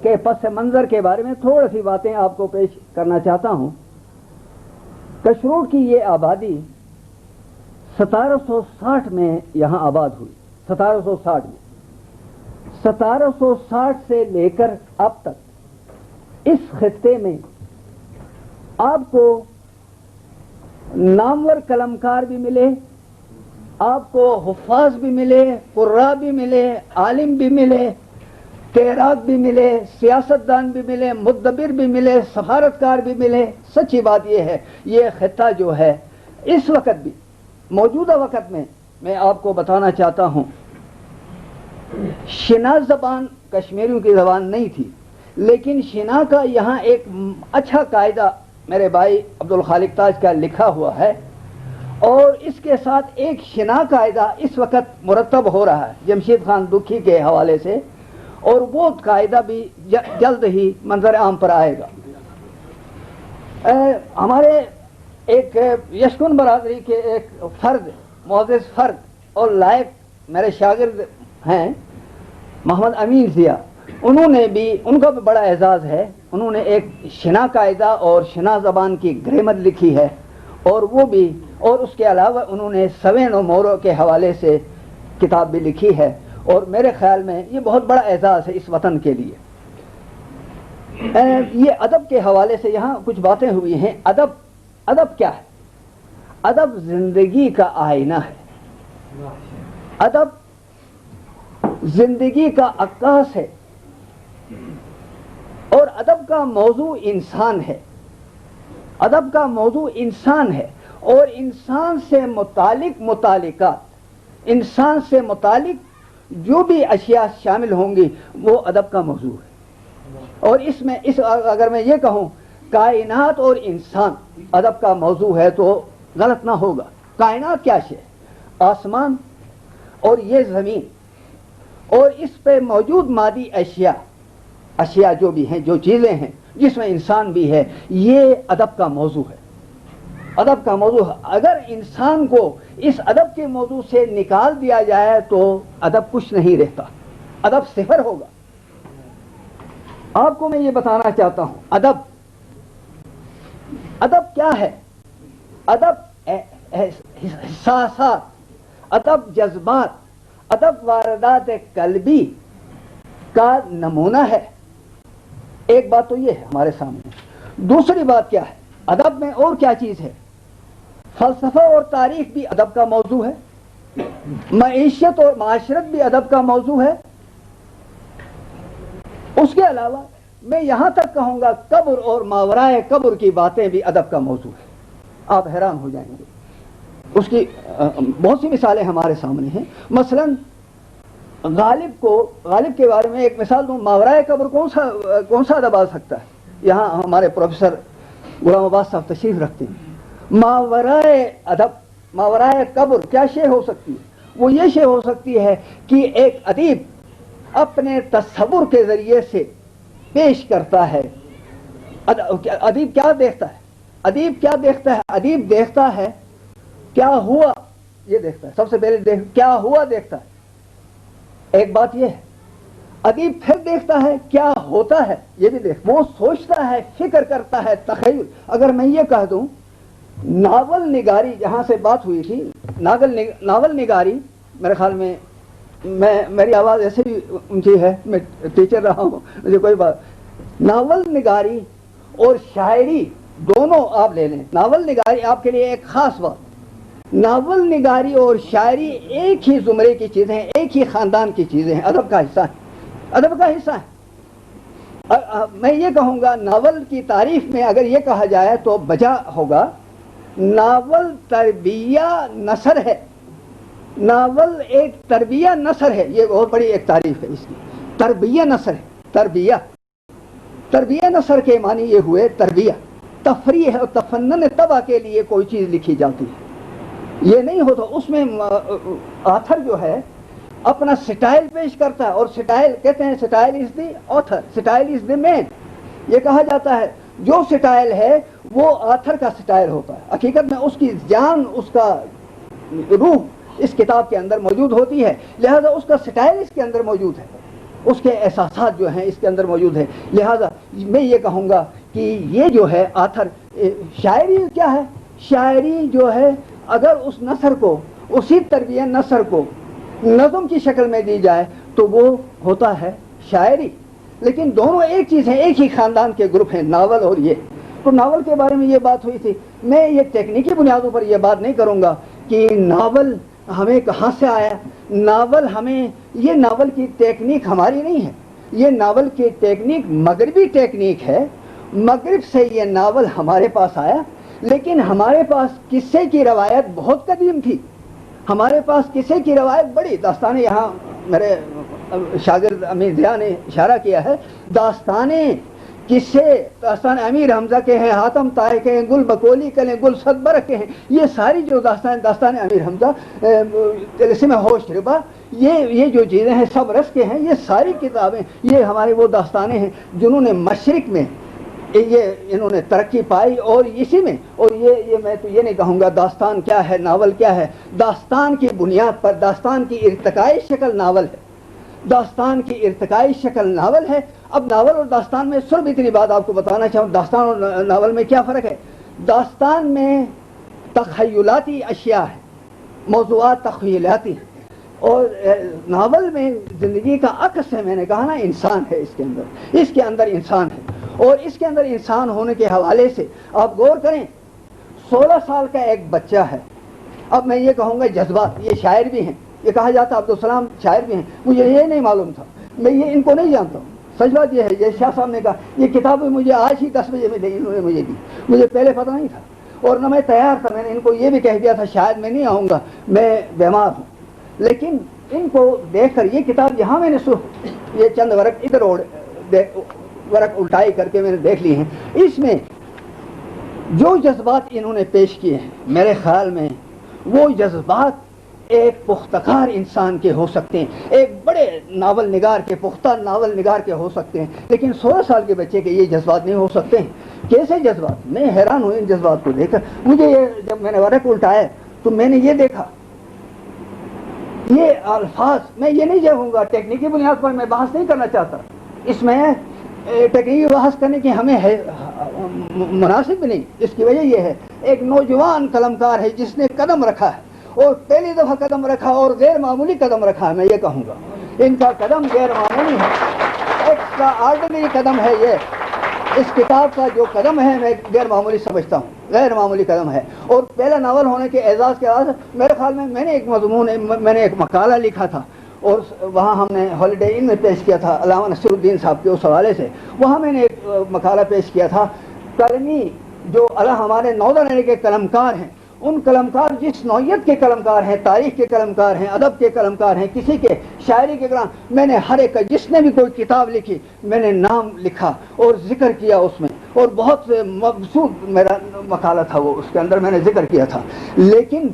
کے پس منظر کے بارے میں تھوڑی سی باتیں آپ کو پیش کرنا چاہتا ہوں. کشروٹ کی یہ آبادی 1760 میں یہاں آباد ہوئی. 1760 میں 1760 سے لے کر اب تک اس خطے میں آپ کو نامور قلمکار بھی ملے, آپ کو حفاظ بھی ملے, قراء بھی ملے, عالم بھی ملے, تیراک بھی ملے, سیاستدان بھی ملے, مدبر بھی ملے, سفارتکار بھی ملے. سچی بات یہ ہے یہ خطہ جو ہے اس وقت بھی موجودہ وقت میں آپ کو بتانا چاہتا ہوں, شنا زبان کشمیریوں کی زبان نہیں تھی, لیکن شنا کا یہاں ایک اچھا قاعدہ میرے بھائی عبدالخالق تاج کا لکھا ہوا ہے, اور اس کے ساتھ ایک شنا قاعدہ اس وقت مرتب ہو رہا ہے جمشید خان دکھی کے حوالے سے, اور وہ قاعدہ بھی جلد ہی منظر عام پر آئے گا. ہمارے ایک یشکن برادری کے ایک فرد, معزز فرد اور لائق میرے شاگرد ہیں محمد امین ضیاء, انہوں نے بھی, ان کا بھی بڑا اعزاز ہے, انہوں نے ایک شنا قاعدہ اور شنا زبان کی گرامر لکھی ہے, اور وہ بھی, اور اس کے علاوہ انہوں نے سوین و مورو کے حوالے سے کتاب بھی لکھی ہے, اور میرے خیال میں یہ بہت بڑا اعزاز ہے اس وطن کے لیے. یہ ادب کے حوالے سے یہاں کچھ باتیں ہوئی ہیں. ادب کیا ہے؟ ادب زندگی کا آئینہ ہے, ادب زندگی کا عکاس ہے, اور ادب کا موضوع انسان ہے. ادب کا موضوع انسان ہے, اور انسان سے متعلق متعلقات, انسان سے متعلق جو بھی اشیاء شامل ہوں گی وہ ادب کا موضوع ہے. اور اس میں اگر میں یہ کہوں کائنات اور انسان ادب کا موضوع ہے تو غلط نہ ہوگا. کائنات کیا ہے؟ آسمان اور یہ زمین اور اس پہ موجود مادی اشیاء جو بھی ہیں, جو چیزیں ہیں, جس میں انسان بھی ہے, یہ ادب کا موضوع ہے. ادب کا موضوع ہے. اگر انسان کو اس ادب کے موضوع سے نکال دیا جائے تو ادب کچھ نہیں رہتا, ادب صفر ہوگا. آپ کو میں یہ بتانا چاہتا ہوں, ادب ادب کیا ہے؟ ادب احساسات، ادب جذبات، ادب واردات قلبی کا نمونہ ہے۔ ایک بات تو یہ ہے ہمارے سامنے۔ دوسری بات کیا ہے؟ ادب میں اور کیا چیز ہے؟ فلسفہ اور تاریخ بھی ادب کا موضوع ہے، معیشت اور معاشرت بھی ادب کا موضوع ہے۔ اس کے علاوہ میں یہاں تک کہوں گا قبر اور ماورائے قبر کی باتیں بھی ادب کا موضوع ہے۔ آپ حیران ہو جائیں گے، اس کی بہت سی مثالیں ہمارے سامنے ہیں۔ مثلا غالب کے بارے میں ایک مثال دوں، ماورائے قبر کون سا ادب آ سکتا ہے؟ یہاں ہمارے پروفیسر غلام عباس صاحب تشریف رکھتے ہیں۔ ماورائے ادب، ماورائے قبر کیا شے ہو سکتی ہے؟ وہ یہ شے ہو سکتی ہے کہ ایک ادیب اپنے تصور کے ذریعے سے پیش کرتا ہے۔ ادیب کیا دیکھتا ہے؟ ادیب دیکھتا ہے کیا ہوا، یہ دیکھتا ہے سب سے پہلے، کیا ہوا دیکھتا ہے، ایک بات یہ ہے۔ ادیب پھر دیکھتا ہے کیا ہوتا ہے، یہ بھی وہ سوچتا ہے، فکر کرتا ہے، تخیل۔ اگر میں یہ کہہ دوں ناول نگاری، جہاں سے بات ہوئی تھی، ناول نگاری، میرے خیال میں میری آواز ایسے بھی اونچی ہے، میں ٹیچر رہا ہوں، مجھے کوئی بات، ناول نگاری اور شاعری دونوں آپ لے لیں۔ ناول نگاری آپ کے لیے ایک خاص بات، ناول نگاری اور شاعری ایک ہی زمرے کی چیزیں ہیں، ایک ہی خاندان کی چیزیں ہیں، ادب کا حصہ ہیں، ادب کا حصہ ہے۔ میں یہ کہوں گا ناول کی تعریف میں اگر یہ کہا جائے تو بجا ہوگا، ناول تربیہ نثر ہے، ناول ایک تربیہ نثر ہے، یہ بہت بڑی ایک تعریف ہے اس کی، تربیہ نثر ہے۔ تربیہ نثر کے معنی یہ ہوئے تربیہ، تفریح اور تفنن طبع کے لیے کوئی چیز لکھی جاتی ہے، یہ نہیں ہوتا، اس میں آتھر جو ہے اپنا سٹائل پیش کرتا ہے، اور سٹائل کہتے ہیں style is the author, style is the man, یہ کہا جاتا ہے جو سٹائل ہے وہ آتھر کا سٹائل ہوتا ہے، حقیقت میں اس کی جان، اس کا روح اس کتاب کے اندر موجود ہوتی ہے، لہذا اس کا سٹائل اس کے اندر موجود ہے، اس کے احساسات جو ہیں اس کے اندر موجود ہے۔ لہذا میں یہ کہوں گا کہ یہ جو ہے آتھر، شاعری کیا ہے؟ شاعری جو ہے اگر اس نثر کو، اسی تربیہ نثر کو نظم کی شکل میں دی جائے تو وہ ہوتا ہے شاعری۔ لیکن دونوں ایک چیز ہے، ایک ہی خاندان کے گروپ ہیں، ناول اور یہ۔ تو ناول کے بارے میں یہ بات ہوئی تھی، میں یہ تکنیکی بنیادوں پر یہ بات نہیں کروں گا کہ ناول ہمیں کہاں سے آیا، ناول ہمیں، یہ ناول کی ٹیکنیک ہماری نہیں ہے، یہ ناول کی ٹیکنیک مغربی ٹیکنیک ہے، مغرب سے یہ ناول ہمارے پاس آیا۔ لیکن ہمارے پاس قصے کی روایت بہت قدیم تھی، ہمارے پاس قصے کی روایت بڑی داستانیں، یہاں میرے شاگرد امیر ضیاء نے اشارہ کیا ہے، داستانیں، قصے، داستان امیر حمزہ کے ہیں، حاتم طائی کے ہیں، گل بکولی کے ہیں، گل صدبر کے ہیں، یہ ساری جو داستان امیر حمزہ، طلسم ہوش ربا، یہ جو چیزیں ہیں سب رس کے ہیں، یہ ساری کتابیں، یہ ہماری وہ داستانیں ہیں جنہوں نے مشرق میں انہوں نے ترقی پائی، اور اسی میں، اور یہ میں تو یہ نہیں کہوں گا داستان کیا ہے، ناول کیا ہے، داستان کی بنیاد پر، داستان کی ارتقائی شکل ناول ہے، داستان کی ارتقائی شکل ناول ہے۔ اب ناول اور داستان میں صرف اتنی بات آپ کو بتانا چاہوں، داستان اور ناول میں کیا فرق ہے؟ داستان میں تخیلاتی اشیاء ہے، موضوعات تخیلاتی ہیں، اور ناول میں زندگی کا عکس ہے، میں نے کہا نا انسان ہے اس کے اندر انسان ہے، اور اس کے اندر انسان ہونے کے حوالے سے آپ غور کریں، 16 سال کا ایک بچہ ہے۔ اب میں یہ کہوں گا جذبات، یہ شاعر بھی ہیں، یہ کہا جاتا ہے عبدالسلام شاعر بھی ہیں، مجھے یہ نہیں معلوم تھا، میں یہ ان کو نہیں جانتا ہوں، سچ بات یہ ہے، یہ شاہ صاحب نے کہا یہ کتاب مجھے آج ہی 10 بجے میں انہوں نے مجھے دی، مجھے پہلے پتہ نہیں تھا، اور نہ میں تیار تھا، میں نے ان کو یہ بھی کہہ دیا تھا شاید میں نہیں آؤں گا، میں بیمار ہوں، لیکن ان کو دیکھ کر یہ کتاب یہاں میں نے یہ چند ورق ادھر ورق الٹائی کر کے میں نے دیکھ لی ہیں، اس میں جو جذبات انہوں نے پیش کیے ہیں میرے خیال میں وہ جذبات ایک پختکار انسان کے ہو سکتے ہیں، ایک بڑے ناول نگار کے، پختہ ناول نگار کے ہو سکتے ہیں، لیکن 16 سال کے بچے کے یہ جذبات نہیں ہو سکتے ہیں۔ کیسے جذبات؟ میں حیران ہوں ان جذبات کو دیکھ کر، مجھے یہ جب میں نے ورق الٹایا تو میں نے یہ دیکھا، یہ الفاظ، میں یہ نہیں کہوں گا ٹیکنیکی بنیاد پر میں بحث نہیں کرنا چاہتا، اس میں ٹیکنیکی بحث کرنے کی ہمیں ہے مناسب نہیں. اس کی وجہ یہ ہے ایک نوجوان قلمکار ہے جس نے قدم رکھا ہے اور پہلی دفعہ قدم رکھا اور غیر معمولی قدم رکھا ہے. میں یہ کہوں گا ان کا قدم غیر معمولی ہے, ایکسٹرا آرڈنری قدم ہے. یہ اس کتاب کا جو قدم ہے میں غیر معمولی سمجھتا ہوں, غیر معمولی قدم ہے. اور پہلا ناول ہونے کے اعزاز کے بعد میرے خیال میں نے ایک مضمون, میں نے ایک مقالہ لکھا تھا اور وہاں ہم نے ہالیڈے ان میں پیش کیا تھا علامہ نصیر الدین صاحب کے اس حوالے سے. وہاں میں نے ایک مقالہ پیش کیا تھا قلمی جو ہمارے ناردرن ایریا کے قلمکار ہیں, ان قلمکار جس نوعیت کے قلمکار ہیں, تاریخ کے قلمکار ہیں, ادب کے قلمکار ہیں, کسی کے شاعری کے کلام, میں نے ہر ایک کا جس نے بھی کوئی کتاب لکھی میں نے نام لکھا اور ذکر کیا اس میں, اور بہت مبسوط میرا مقالہ تھا وہ, اس کے اندر میں نے ذکر کیا تھا. لیکن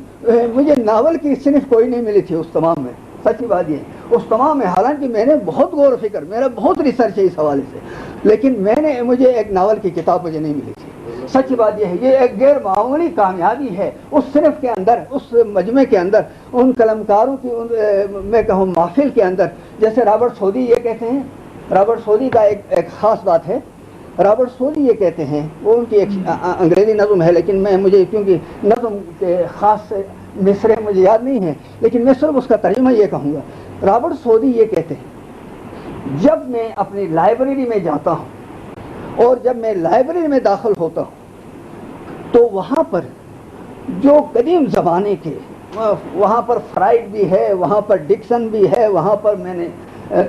مجھے ناول کی صنف کوئی نہیں ملی تھی اس تمام میں. سچی بات یہ اس تمام میں, حالانکہ میں نے بہت غور و فکر, میرا بہت ریسرچ ہے اس حوالے سے, لیکن مجھے ایک ناول کی کتاب مجھے نہیں ملی تھی. سچی بات یہ ہے یہ ایک غیر معمولی کامیابی ہے اس صنف کے اندر, اس مجمع کے اندر, ان قلمکاروں کی میں کہوں محفل کے اندر. جیسے رابرٹ سعودی یہ کہتے ہیں, رابرٹ سعودی کا ایک خاص بات ہے. رابرٹ سعودی یہ کہتے ہیں, وہ ان کی ایک انگریزی نظم ہے لیکن مجھے کیونکہ نظم کے خاص مصرے مجھے یاد نہیں ہے, لیکن میں صرف اس کا ترجمہ یہ کہوں گا. رابرٹ سعودی یہ کہتے ہیں جب میں اپنی لائبریری میں جاتا ہوں اور جب میں لائبریری میں داخل ہوتا ہوں تو وہاں پر جو قدیم زمانے کے, وہاں پر فرائڈ بھی ہے, وہاں پر ڈکسن بھی ہے, وہاں پر میں نے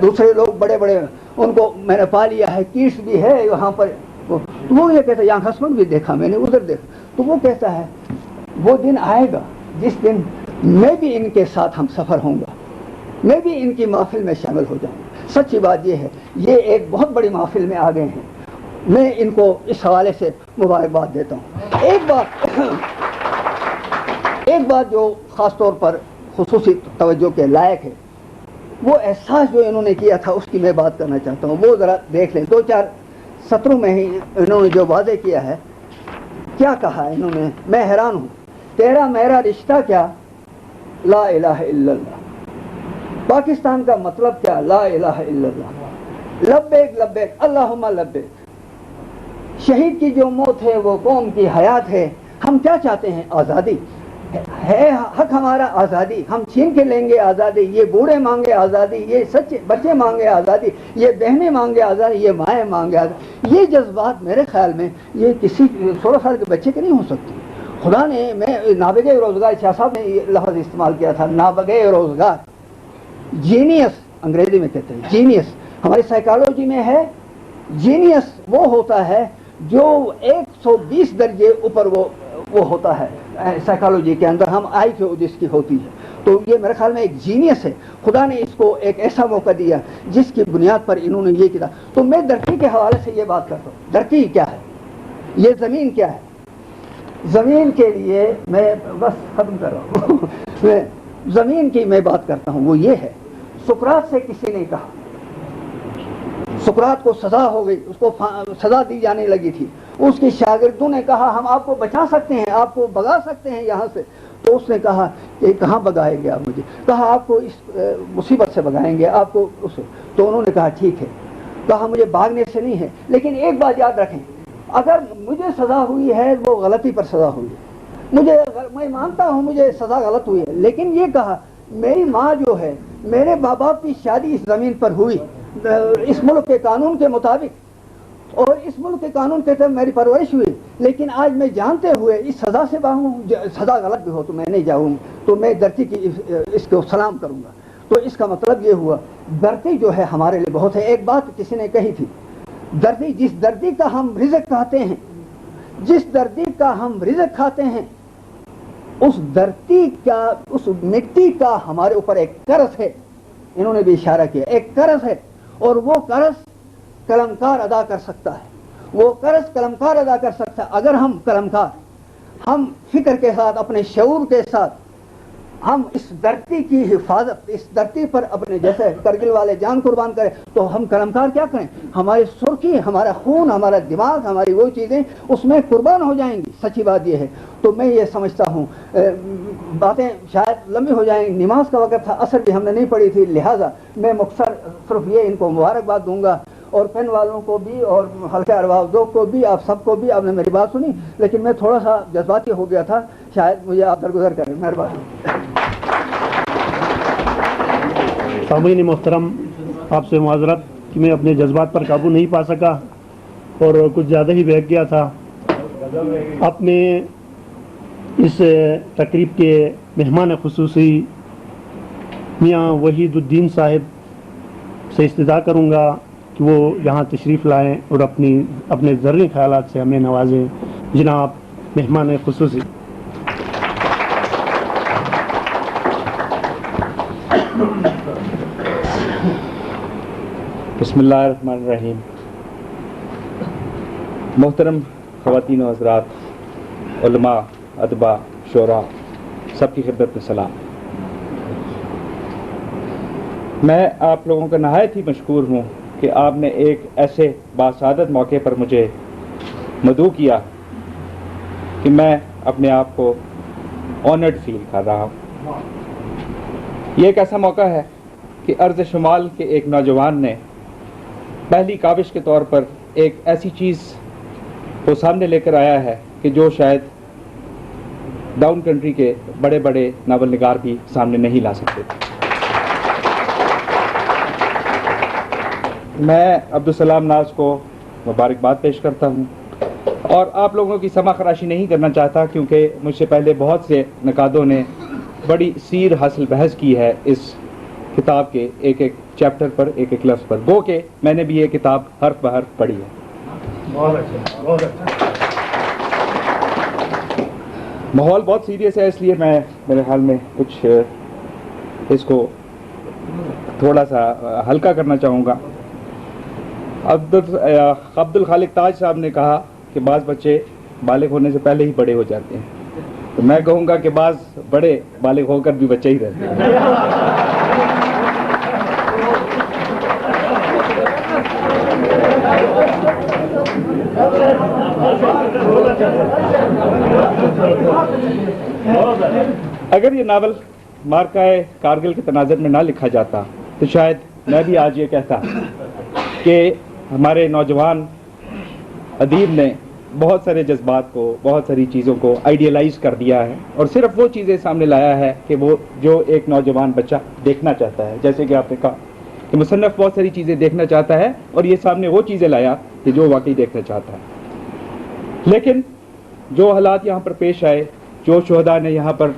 دوسرے لوگ بڑے بڑے ان کو میں نے پا لیا ہے, کیٹس بھی ہے وہاں پر. تو وہ یہ کہتا ہے, یہاں ہسبینڈ بھی دیکھا میں نے, ادھر دیکھا. تو وہ کہتا ہے وہ دن آئے گا جس دن میں بھی ان کے ساتھ ہم سفر ہوں گا, میں بھی ان کی محفل میں شامل ہو جاؤں. سچی بات یہ ہے یہ ایک بہت بڑی محفل میں آ گئے ہیں, میں ان کو اس حوالے سے مبارکباد دیتا ہوں. ایک بات جو خاص طور پر خصوصی توجہ کے لائق ہے, وہ احساس جو انہوں نے کیا تھا اس کی میں بات کرنا چاہتا ہوں. وہ ذرا دیکھ لیں, 2-4 سطروں میں ہی انہوں نے جو واضح کیا ہے. کیا کہا انہوں نے, میں حیران ہوں. تیرا میرا رشتہ کیا, لا الہ الا اللہ. پاکستان کا مطلب کیا, لا الہ الا اللہ. لبیک لبیک اللہم لبیک. شہید کی جو موت ہے وہ قوم کی حیات ہے. ہم کیا چاہتے ہیں, آزادی ہے, حق ہمارا آزادی. ہم چھین کے لیں گے آزادی. یہ بوڑھے مانگے آزادی, یہ سچے بچے مانگے آزادی, یہ بہنیں مانگے آزادی, یہ مائیں مانگے آزادی. یہ جذبات میرے خیال میں یہ کسی 16 سال کے بچے کے نہیں ہو سکتی. خدا نے, میں نابغہ روزگار, شاہ صاحب نے یہ لفظ استعمال کیا تھا, نابغہ روزگار. جینیس انگریزی میں کہتے ہیں, جینیس ہماری سائیکالوجی میں ہے. جینیس وہ ہوتا ہے جو 120 درجے اوپر وہ ہوتا ہے سائیکالوجی کے اندر, ہم آئی کیو جس کی ہوتی ہے. تو یہ میرے خیال میں ایک جینیس ہے. خدا نے اس کو ایک ایسا موقع دیا جس کی بنیاد پر انہوں نے یہ کیا. تو میں دھرتی کے حوالے سے یہ بات کرتا ہوں. دھرتی کیا ہے, یہ زمین کیا ہے. زمین کے لیے میں بس ختم کر رہا ہوں. میں زمین کی میں بات کرتا ہوں, وہ یہ ہے. سقراط سے کسی نے کہا, سقراط کو سزا ہو گئی, اس کو سزا دی جانے لگی تھی. اس کے شاگردوں نے کہا ہم آپ کو بچا سکتے ہیں, آپ کو بھگا سکتے ہیں یہاں سے. تو اس نے کہا کہ کہاں بھگائیں گے آپ مجھے. کہا آپ کو اس مصیبت سے بھگائیں گے, آپ کو اسے. تو انہوں نے کہا ٹھیک ہے. کہا مجھے بھاگنے سے نہیں ہے, لیکن ایک بات یاد رکھیں, اگر مجھے سزا ہوئی ہے وہ غلطی پر سزا ہوئی ہے. میں مانتا ہوں مجھے سزا غلط ہوئی ہے, لیکن یہ کہا میری ماں جو ہے, میرے ماں باپ کی شادی اس زمین پر ہوئی اس ملک کے قانون کے مطابق, اور اس ملک کے قانون کے تحت میری پرورش ہوئی. لیکن آج میں جانتے ہوئے اس سزا سے باہوں, سزا غلط بھی ہو تو میں نہیں جاؤں, تو میں دھرتی کی اس کو سلام کروں گا. تو اس کا مطلب یہ ہوا دھرتی جو ہے ہمارے لیے بہت ہے. ایک بات کسی نے کہی تھی, دھرتی, جس دھرتی کا ہم رزق کھاتے ہیں, جس دھرتی کا ہم رزق کھاتے ہیں, اس دھرتی کا, اس مٹی کا ہمارے اوپر ایک قرض ہے. انہوں نے بھی اشارہ کیا, ایک قرض ہے, اور وہ قرض قلمکار ادا کر سکتا ہے. وہ قرض قلمکار ادا کر سکتا ہے. اگر ہم قلمکار, ہم فکر کے ساتھ, اپنے شعور کے ساتھ ہم اس دھرتی کی حفاظت, اس دھرتی پر اپنے جیسے کرگل والے جان قربان کریں, تو ہم قلمکار کیا کریں, ہماری سرخی, ہمارا خون, ہمارا دماغ, ہماری وہ چیزیں اس میں قربان ہو جائیں گی. سچی بات یہ ہے. تو میں یہ سمجھتا ہوں, باتیں شاید لمبی ہو جائیں. نماز کا وقت تھا, عصر بھی ہم نے نہیں پڑھی تھی, لہٰذا میں مختصر صرف یہ ان کو مبارکباد دوں گا اور پین والوں کو بھی اور حلقہ ارباب ذوق کو بھی، آپ سب کو بھی. آپ نے میری بات سنی، لیکن میں تھوڑا سا جذباتی ہو گیا تھا، شاید مجھے آپ درگزر کریں. مہربانی. سامعین محترم، آپ سے معذرت کہ میں اپنے جذبات پر قابو نہیں پا سکا اور کچھ زیادہ ہی بہک گیا تھا. اپنے اس تقریب کے مہمان خصوصی میاں وحید الدین صاحب سے استدعا کروں گا کہ وہ یہاں تشریف لائیں اور اپنے زرعی خیالات سے ہمیں نوازیں. جناب مہمان خصوصی. بسم اللہ الرحمن الرحیم. محترم خواتین و حضرات، علماء، ادباء، شعراء، سب کی خدمت میں سلام. میں آپ لوگوں کا نہایت ہی مشکور ہوں کہ آپ نے ایک ایسے باسعادت موقع پر مجھے مدعو کیا کہ میں اپنے آپ کو آنرڈ فیل کر رہا ہوں. یہ ایک ایسا موقع ہے کہ ارض شمال کے ایک نوجوان نے پہلی کاوش کے طور پر ایک ایسی چیز کو سامنے لے کر آیا ہے کہ جو شاید ڈاؤن کنٹری کے بڑے بڑے ناول نگار بھی سامنے نہیں لا سکتے تھے. میں عبدالسلام ناز کو مبارکباد پیش کرتا ہوں اور آپ لوگوں کی سمع خراشی نہیں کرنا چاہتا، کیونکہ مجھ سے پہلے بہت سے نقادوں نے بڑی سیر حاصل بحث کی ہے اس کتاب کے ایک ایک چیپٹر پر، ایک ایک لفظ پر. گو کہ میں نے بھی یہ کتاب حرف بحرف پڑھی ہے. بہت اچھا، بہت اچھا. ماحول بہت سیریس ہے، اس لیے میں میرے خیال میں کچھ اس کو تھوڑا سا ہلکا کرنا چاہوں گا. عبد الخالق تاج صاحب نے کہا کہ بعض بچے بالغ ہونے سے پہلے ہی بڑے ہو جاتے ہیں، تو میں کہوں گا کہ بعض بڑے بالغ ہو کر بھی بچے ہی رہتے ہیں. اگر یہ ناول مارکہ کارگل کے تناظر میں نہ لکھا جاتا تو شاید میں بھی آج یہ کہتا کہ ہمارے نوجوان ادیب نے بہت سارے جذبات کو، بہت ساری چیزوں کو آئیڈیلائز کر دیا ہے اور صرف وہ چیزیں سامنے لایا ہے کہ وہ جو ایک نوجوان بچہ دیکھنا چاہتا ہے. جیسے کہ آپ نے کہا کہ مصنف بہت ساری چیزیں دیکھنا چاہتا ہے اور یہ سامنے وہ چیزیں لایا کہ جو واقعی دیکھنا چاہتا ہے. لیکن جو حالات یہاں پر پیش آئے، جو شہداء نے یہاں پر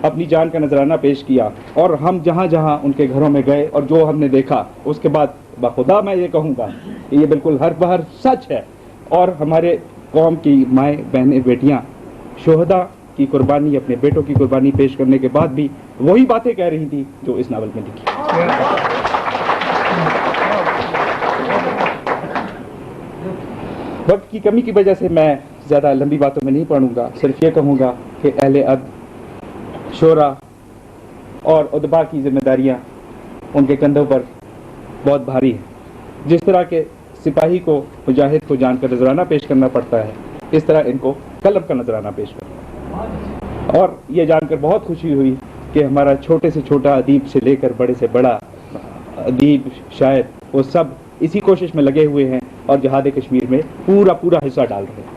اپنی جان کا نذرانہ پیش کیا اور ہم جہاں جہاں ان کے گھروں میں گئے اور جو ہم نے دیکھا، اس کے بعد بخدا میں یہ کہوں گا کہ یہ بالکل ہر بہر سچ ہے. اور ہمارے قوم کی مائیں، بہنیں، بیٹیاں شہداء کی قربانی، اپنے بیٹوں کی قربانی پیش کرنے کے بعد بھی وہی باتیں کہہ رہی تھی جو اس ناول میں لکھی. وقت کی کمی کی وجہ سے میں زیادہ لمبی باتوں میں نہیں پڑھوں گا، صرف یہ کہوں گا کہ اہل ادب، شعراء اور ادباء کی ذمہ داریاں ان کے کندھوں پر بہت بھاری ہیں. جس طرح کے سپاہی کو، مجاہد کو جان کا نذرانہ پیش کرنا پڑتا ہے، اس طرح ان کو قلم کا نذرانہ پیش کرنا. اور یہ جان کر بہت خوشی ہوئی کہ ہمارا چھوٹے سے چھوٹا ادیب سے لے کر بڑے سے بڑا ادیب، شاعر، وہ سب اسی کوشش میں لگے ہوئے ہیں اور جہاد کشمیر میں پورا حصہ ڈال رہے ہیں.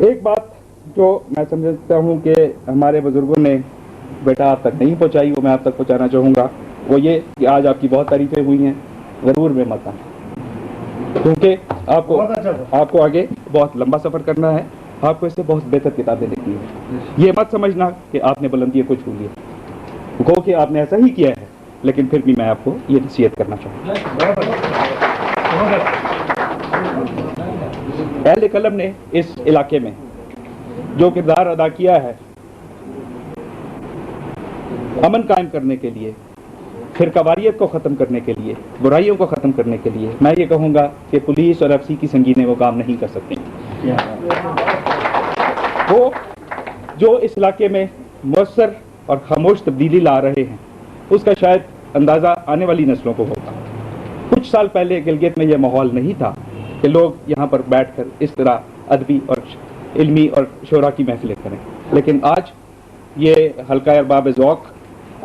ایک بات جو میں سمجھتا ہوں کہ ہمارے بزرگوں نے بیٹا آپ تک نہیں پہنچائی، وہ میں آپ تک پہنچانا چاہوں گا. وہ یہ کہ آج آپ کی بہت تعریفیں ہوئی ہیں، غرور میں مت آئیں، کیونکہ آپ کو آگے بہت لمبا سفر کرنا ہے. آپ کو اس سے بہت بہتر کتابیں لکھنی ہیں. یہ مت سمجھنا کہ آپ نے بلندیاں کچھ چھو لی، گو کہ آپ نے ایسا ہی کیا ہے، لیکن پھر بھی میں آپ کو یہ نصیحت کرنا چاہوں گا. اہل قلم نے اس علاقے میں جو کردار ادا کیا ہے امن قائم کرنے کے لیے، فرقہ واریت کو ختم کرنے کے لیے، برائیوں کو ختم کرنے کے لیے، میں یہ کہوں گا کہ پولیس اور ایف سی کی سنگینیں وہ کام نہیں کر سکتے. وہ جو اس علاقے میں مؤثر اور خاموش تبدیلی لا رہے ہیں، اس کا شاید اندازہ آنے والی نسلوں کو ہوگا. کچھ سال پہلے گلگت میں یہ ماحول نہیں تھا کہ لوگ یہاں پر بیٹھ کر اس طرح ادبی اور علمی اور شعراء کی محفلیں کریں، لیکن آج یہ حلقہ ارباب ذوق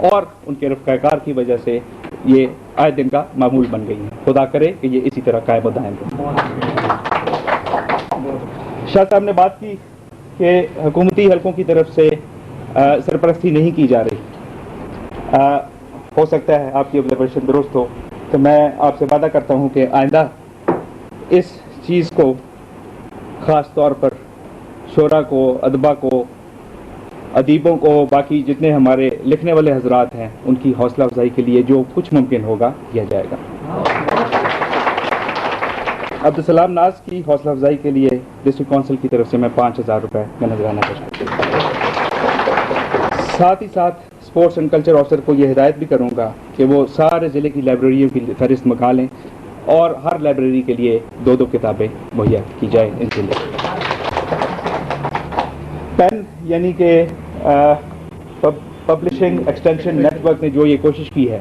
اور ان کے رفقہ کار کی وجہ سے یہ آئے دن کا معمول بن گئی ہیں. خدا کرے کہ یہ اسی طرح قائم و دائم رہے. شاہ صاحب نے بات کی کہ حکومتی حلقوں کی طرف سے سرپرستی نہیں کی جا رہی. ہو سکتا ہے آپ کی آبزرویشن درست ہو، تو میں آپ سے وعدہ کرتا ہوں کہ آئندہ اس چیز کو خاص طور پر شعراء کو، ادبا کو، ادیبوں کو، باقی جتنے ہمارے لکھنے والے حضرات ہیں ان کی حوصلہ افزائی کے لیے جو کچھ ممکن ہوگا کیا جائے گا. عبدالسلام ناز کی حوصلہ افزائی کے لیے ڈسٹرکٹ کونسل کی طرف سے میں 5,000 روپے کا نذرانہ پیش کرتا ہوں. ساتھ ہی ساتھ اسپورٹس اینڈ کلچر آفیسر کو یہ ہدایت بھی کروں گا کہ وہ سارے ضلع کی لائبریریوں کی فہرست منگا لیں اور ہر لائبریری کے لیے 2 کتابیں مہیا کی جائیں ان کے لیے. پین یعنی کہ پبلشنگ ایکسٹینشن نیٹ ورک نے جو یہ کوشش کی ہے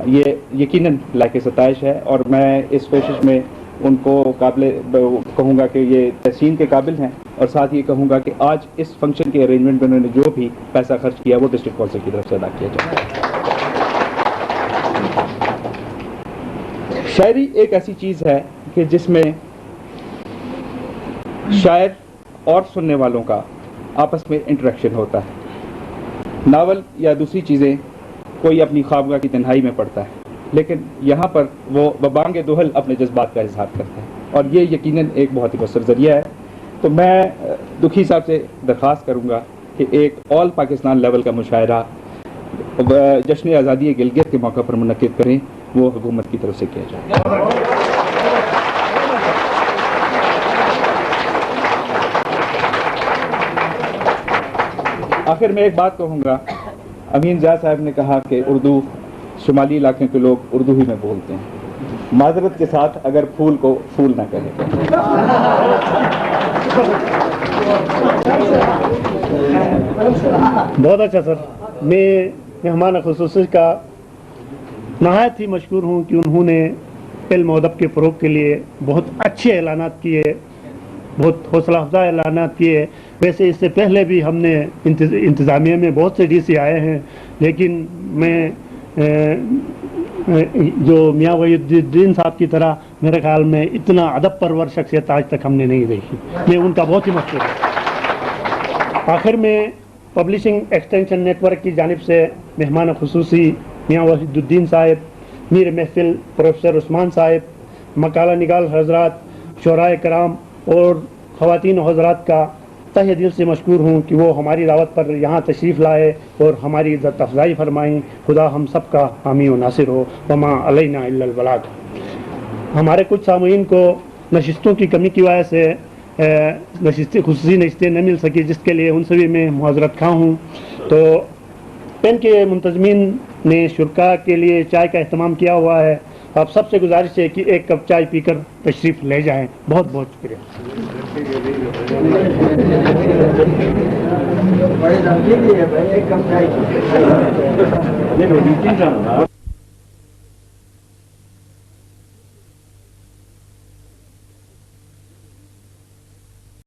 یہ یقیناً لائق ستائش ہے، اور میں اس کوشش میں ان کو کہوں گا کہ یہ تحسین کے قابل ہیں، اور ساتھ یہ کہوں گا کہ آج اس فنکشن کے ارینجمنٹ میں انہوں نے جو بھی پیسہ خرچ کیا وہ ڈسٹرکٹ کونسل کی طرف سے ادا کیا جائے. شاعری ایک ایسی چیز ہے کہ جس میں شاعر اور سننے والوں کا آپس میں انٹریکشن ہوتا ہے. ناول یا دوسری چیزیں کوئی اپنی خوابگاہ کی تنہائی میں پڑھتا ہے، لیکن یہاں پر وہ ببانگ دوہل اپنے جذبات کا اظہار کرتے ہیں، اور یہ یقیناً ایک بہت ہی مؤثر ذریعہ ہے. تو میں دکھی صاحب سے درخواست کروں گا کہ ایک آل پاکستان لیول کا مشاعرہ جشن آزادی گلگت کے موقع پر منعقد کریں، وہ حکومت کی طرف سے کیا جائے. آخر میں ایک بات کہوں گا. امین زیاد صاحب نے کہا کہ اردو شمالی علاقے کے لوگ اردو ہی میں بولتے ہیں. معذرت کے ساتھ اگر پھول کو پھول نہ کہیں. بہت اچھا سر. میں مہمان خصوصی کا نہایت ہی مشکور ہوں کہ انہوں نے علم و ادب کے فروغ کے لیے بہت اچھے اعلانات کیے، بہت حوصلہ افزا اعلانات کیے. ویسے اس سے پہلے بھی ہم نے انتظامیہ میں بہت سے ڈی سی آئے ہیں، لیکن میں جو میاں وحید الدین صاحب کی طرح میرے خیال میں اتنا ادب پرور شخصیت آج تک ہم نے نہیں دیکھی. میں ان کا بہت ہی مشکور ہوں. آخر میں پبلشنگ ایکسٹینشن نیٹ ورک کی جانب سے مہمان خصوصی میاں وحید الدین صاحب، میر محفل پروفیسر عثمان صاحب، مقالہ نگار حضرات، شعراء کرام اور خواتین و حضرات کا تہ دل سے مشکور ہوں کہ وہ ہماری دعوت پر یہاں تشریف لائے اور ہماری عزت افزائی فرمائیں. خدا ہم سب کا حامی و ناصر ہو. وما علینا الا البلاغ. ہمارے کچھ سامعین کو نشستوں کی کمی کی وجہ سے خصوصی نشستیں نہ مل سکی، جس کے لیے ان سے بھی میں معذرت خواہ ہوں. تو پین کے منتظمین نے شرکاء کے لیے چائے کا اہتمام کیا ہوا ہے. آپ سب سے گزارش ہے کہ ایک کپ چائے پی کر تشریف لے جائیں. بہت بہت شکریہ.